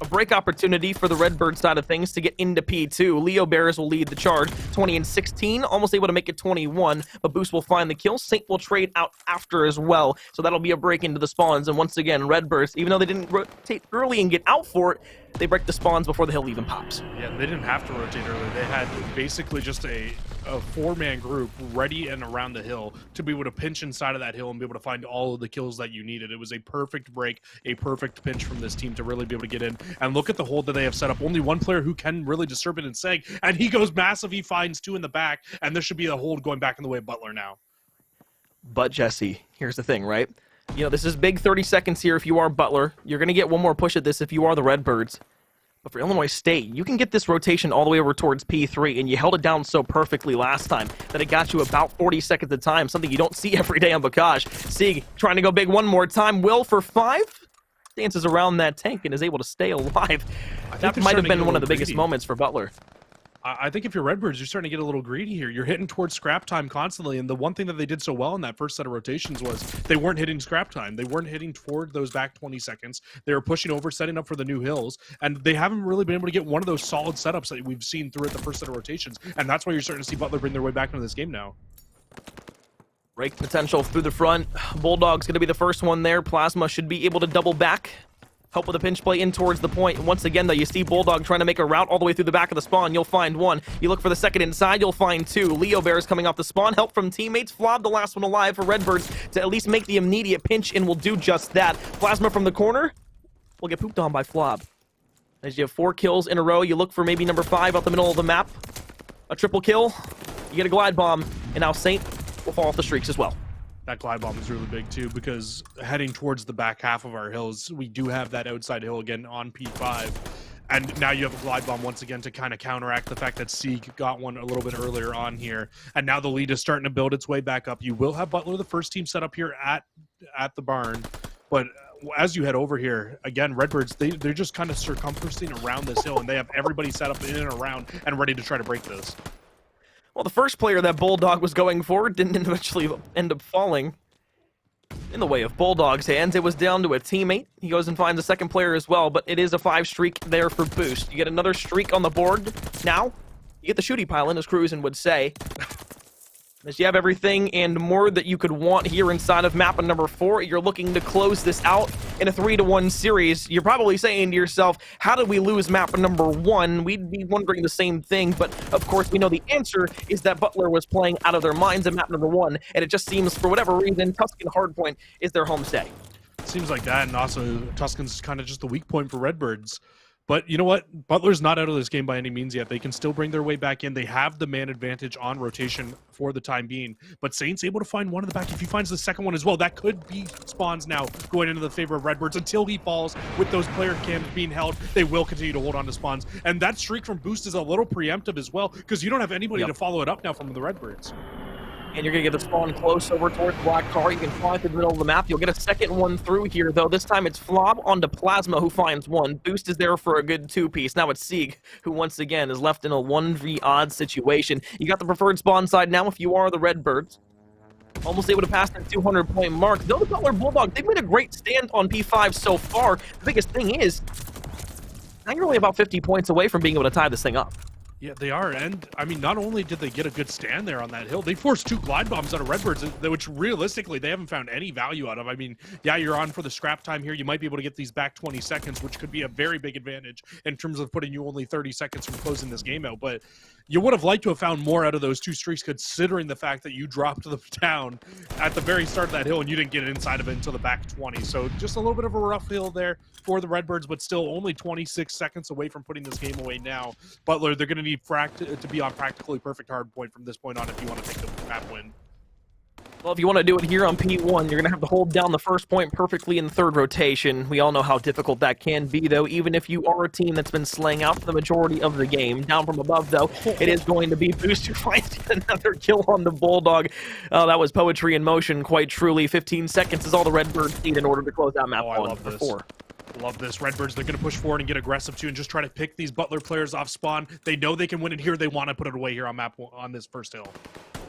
S1: a break opportunity for the Redbird side of things to get into P2. Leo Bears will lead the charge. 20 and 16. Almost able to make it 21. But Boost will find the kill. Saint will trade out after as well. So, that'll be a break into the spawns. And once again, Redbirds, even though they didn't rotate early and get out for it, they break the spawns before the hill even pops.
S2: Yeah, they didn't have to rotate early. They had basically just a 4-man group ready and around the hill to be able to pinch inside of that hill and be able to find all of the kills that you needed. It was a perfect break, a perfect pinch from this team to really be able to get in. And look at the hold that they have set up. Only one player who can really disturb it in Seg, and he goes massive. He finds 2 in the back, and there should be a hold going back in the way of Butler now.
S1: But, Jesse, here's the thing, right? You know, this is big 30 seconds here if you are Butler. You're going to get one more push at this if you are the Redbirds. But for Illinois State, you can get this rotation all the way over towards P3, and you held it down so perfectly last time that it got you about 40 seconds at a time, something you don't see every day on Bacage. Sieg trying to go big one more time. Will for 5. Dances around that tank and is able to stay alive. That might have been one of the biggest moments for Butler.
S2: I think if you're Redbirds, you're starting to get a little greedy here. You're hitting towards scrap time constantly, and the one thing that they did so well in that first set of rotations was they weren't hitting scrap time. They weren't hitting toward those back 20 seconds. They were pushing over, setting up for the new hills, and they haven't really been able to get one of those solid setups that we've seen throughout the first set of rotations, and that's why you're starting to see Butler bring their way back into this game now.
S1: Break potential through the front. Bulldog's going to be the first one there. Plasma should be able to double back. Help with a pinch play in towards the point. Once again, though, you see Bulldog trying to make a route all the way through the back of the spawn. You'll find one. You look for the second inside, you'll find two. Leo Bear is coming off the spawn. Help from teammates. Flob, the last one alive for Redbirds to at least make the immediate pinch, and will do just that. Plasma from the corner will get pooped on by Flob. As you have 4 kills in a row, you look for maybe number 5 out the middle of the map. A triple kill. You get a glide bomb, and now Saint will fall off the streaks as well.
S2: That glide bomb is really big too, because heading towards the back half of our hills, we do have that outside hill again on P5. And now you have a glide bomb once again to kind of counteract the fact that Sieg got one a little bit earlier on here. And now the lead is starting to build its way back up. You will have Butler, the first team, set up here at the barn. But as you head over here, again, Redbirds, they're just kind of circumferencing around this hill, and they have everybody set up in and around and ready to try to break this.
S1: Well, the first player that Bulldog was going for didn't eventually end up falling in the way of Bulldog's hands. It was down to a teammate. He goes and finds a second player as well, but it is a 5 streak there for Boost. You get another streak on the board. Now, you get the shooty pile in, as Cruisin would say. As you have everything and more that you could want here inside of map number 4, you're looking to close this out in a 3-1 series. You're probably saying to yourself, how did we lose map number 1? We'd be wondering the same thing, but of course we know the answer is that Butler was playing out of their minds in map number 1, and it just seems, for whatever reason, Tuscan Hardpoint is their homestay.
S2: Seems like that, and also Tuscan's kind of just the weak point for Redbirds. But you know what? Butler's not out of this game by any means yet. They can still bring their way back in. They have the man advantage on rotation for the time being. But Saint's able to find one in the back. If he finds the second one as well, that could be spawns now going into the favor of Redbirds until he falls. With those player cams being held, they will continue to hold on to spawns. And that streak from Boost is a little preemptive as well, because you don't have anybody to follow it up now from the Redbirds.
S1: And you're going to get the spawn close over towards the black car. You can fly through the middle of the map. You'll get a second one through here, though. This time it's Flob onto Plasma, who finds one. Boost is there for a good 2-piece. Now it's Sieg, who once again is left in a 1v odd situation. You got the preferred spawn side now if you are the Redbirds. Almost able to pass that 200-point mark. Though the Butler Bulldog, they've made a great stand on P5 so far. The biggest thing is, now you're only about 50 points away from being able to tie this thing up.
S2: Yeah, they are. And, I mean, not only did they get a good stand there on that hill, they forced 2 glide bombs out of Redbirds, which realistically they haven't found any value out of. I mean, yeah, you're on for the scrap time here. You might be able to get these back 20 seconds, which could be a very big advantage in terms of putting you only 30 seconds from closing this game out. But you would have liked to have found more out of those 2 streaks, considering the fact that you dropped them down at the very start of that hill and you didn't get inside of it until the back 20. So just a little bit of a rough hill there for the Redbirds, but still only 26 seconds away from putting this game away now. Butler, they're going to need to be on practically perfect hard point from this point on if you want to take the map win.
S1: Well, if you want to do it here on P1, you're going to have to hold down the first point perfectly in the third rotation. We all know how difficult that can be, though, even if you are a team that's been slaying out for the majority of the game. Down from above, though, it is going to be Boost who finds another kill on the Bulldog. That was poetry in motion, quite truly. 15 seconds is all the Redbirds need in order to close out map 1 for 4.
S2: Love this. Redbirds, they're going to push forward and get aggressive too and just try to pick these Butler players off spawn. They know they can win it here. They want to put it away here on map 1, on this first hill.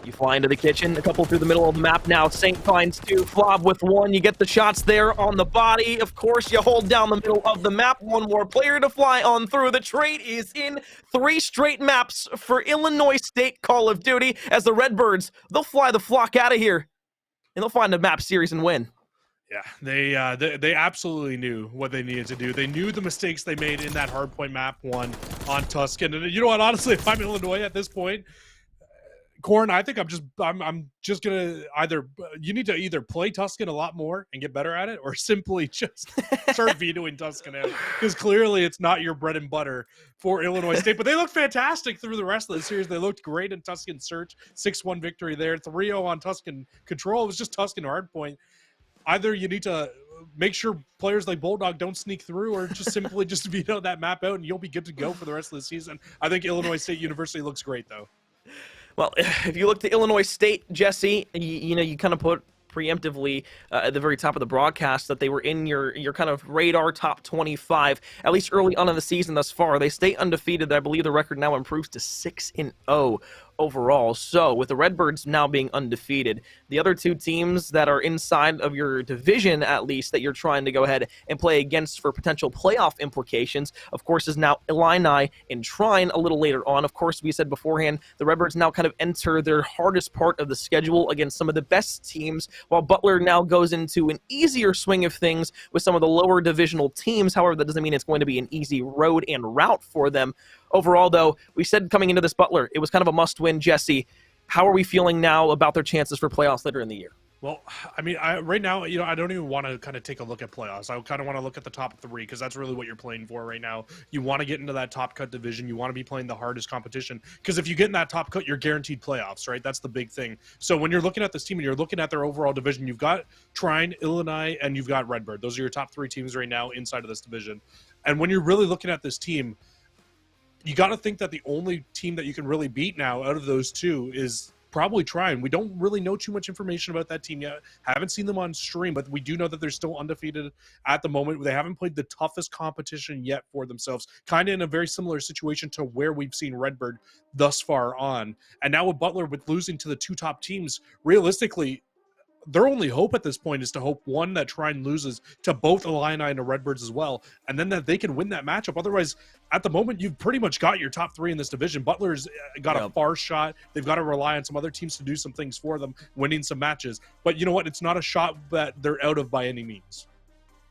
S1: You fly into the kitchen, a couple through the middle of the map now. Saint finds 2, Flob with 1. You get the shots there on the body. Of course, you hold down the middle of the map. 1 more player to fly on through. The trade is in 3 straight maps for Illinois State Call of Duty as the Redbirds, they'll fly the flock out of here and they'll find a map series and win.
S2: Yeah, they absolutely knew what they needed to do. They knew the mistakes they made in that hardpoint map 1 on Tuscan. And you know what? Honestly, if I'm Illinois at this point, Corn, I think I'm just gonna you need to either play Tuscan a lot more and get better at it, or simply just start vetoing Tuscan out, because clearly it's not your bread and butter for Illinois State. But they looked fantastic through the rest of the series. They looked great in Tuscan Search, 6-1 victory there, 3-0 on Tuscan Control. It was just Tuscan Hardpoint. Either you need to make sure players like Bulldog don't sneak through, or just simply just veto that map out and you'll be good to go for the rest of the season. I think Illinois State University looks great, though.
S1: Well, if you look to Illinois State, Jesse, you know, you kind of put preemptively at the very top of the broadcast that they were in your kind of radar top 25, at least early on in the season thus far. They stay undefeated. I believe the record now improves to 6-0 overall. So with the Redbirds now being undefeated, the other two teams that are inside of your division, at least, that you're trying to go ahead and play against for potential playoff implications, of course, is now Illini and Trine a little later on. Of course, we said beforehand, the Redbirds now kind of enter their hardest part of the schedule against some of the best teams, while Butler now goes into an easier swing of things with some of the lower divisional teams. However, that doesn't mean it's going to be an easy road and route for them. Overall, though, we said coming into this Butler, it was kind of a must-win. Jesse, how are we feeling now about their chances for playoffs later in the year?
S2: Well, I mean, right now, I don't even want to kind of take a look at playoffs. I kind of want to look at the top three because that's really what you're playing for right now. You want to get into that top cut division. You want to be playing the hardest competition because if you get in that top cut, you're guaranteed playoffs, right? That's the big thing. So when you're looking at this team and you're looking at their overall division, you've got Trine, Illini, and you've got Redbird. Those are your top three teams right now inside of this division. And when you're really looking at this team, you got to think that the only team that you can really beat now out of those two is probably Trine. We don't really know too much information about that team yet. Haven't seen them on stream, but we do know that they're still undefeated at the moment. They haven't played the toughest competition yet for themselves, kind of in a very similar situation to where we've seen Redbird thus far on. And now with Butler, with losing to the two top teams, realistically, their only hope at this point is to hope, one, that Trine loses to both Illini and the Redbirds as well, and then that they can win that matchup. Otherwise, at the moment, you've pretty much got your top three in this division. Butler's got a far shot. They've got to rely on some other teams to do some things for them, winning some matches. But you know what? It's not a shot that they're out of by any means.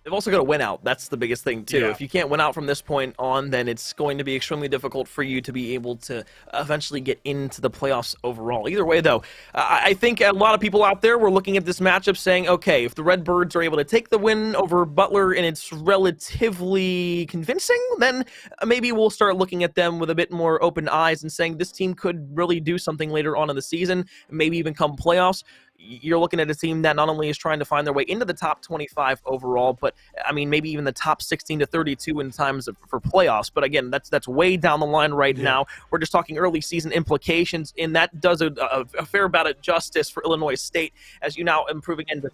S1: They've also got to win out. That's the biggest thing, too.
S2: Yeah.
S1: If you can't win out from this point on, then it's going to be extremely difficult for you to be able to eventually get into the playoffs overall. Either way, though, I think a lot of people out there were looking at this matchup saying, okay, if the Redbirds are able to take the win over Butler and it's relatively convincing, then maybe we'll start looking at them with a bit more open eyes and saying this team could really do something later on in the season, maybe even come playoffs. You're looking at a team that not only is trying to find their way into the top 25 overall, but I mean, maybe even the top 16 to 32 in times for playoffs. But again, that's way down the line right now. We're just talking early season implications, and that does a fair amount of justice for Illinois State as you now improve again to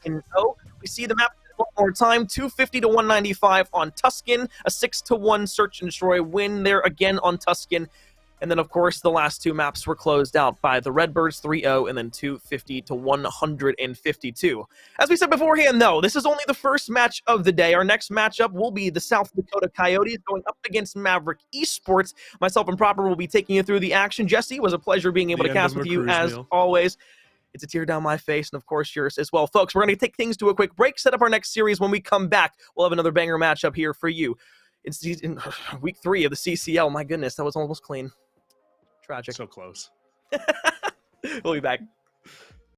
S1: 6-0. We see the map one more time, 250 to 195 on Tuscan, a 6-1 search and destroy win there again on Tuscan. And then, of course, the last two maps were closed out by the Redbirds 3-0 and then 250 to 152. As we said beforehand, though, this is only the first match of the day. Our next matchup will be the South Dakota Coyotes going up against Maverick Esports. Myself and Proper will be taking you through the action. Jesse, it was a pleasure being able to cast with you as always. It's a tear down my face, and of course yours as well. Folks, we're going to take things to a quick break, set up our next series. When we come back, we'll have another banger matchup here for you. It's in week 3 of the CCL. My goodness, that was almost clean. Tragic.
S2: So close.
S1: We'll be back.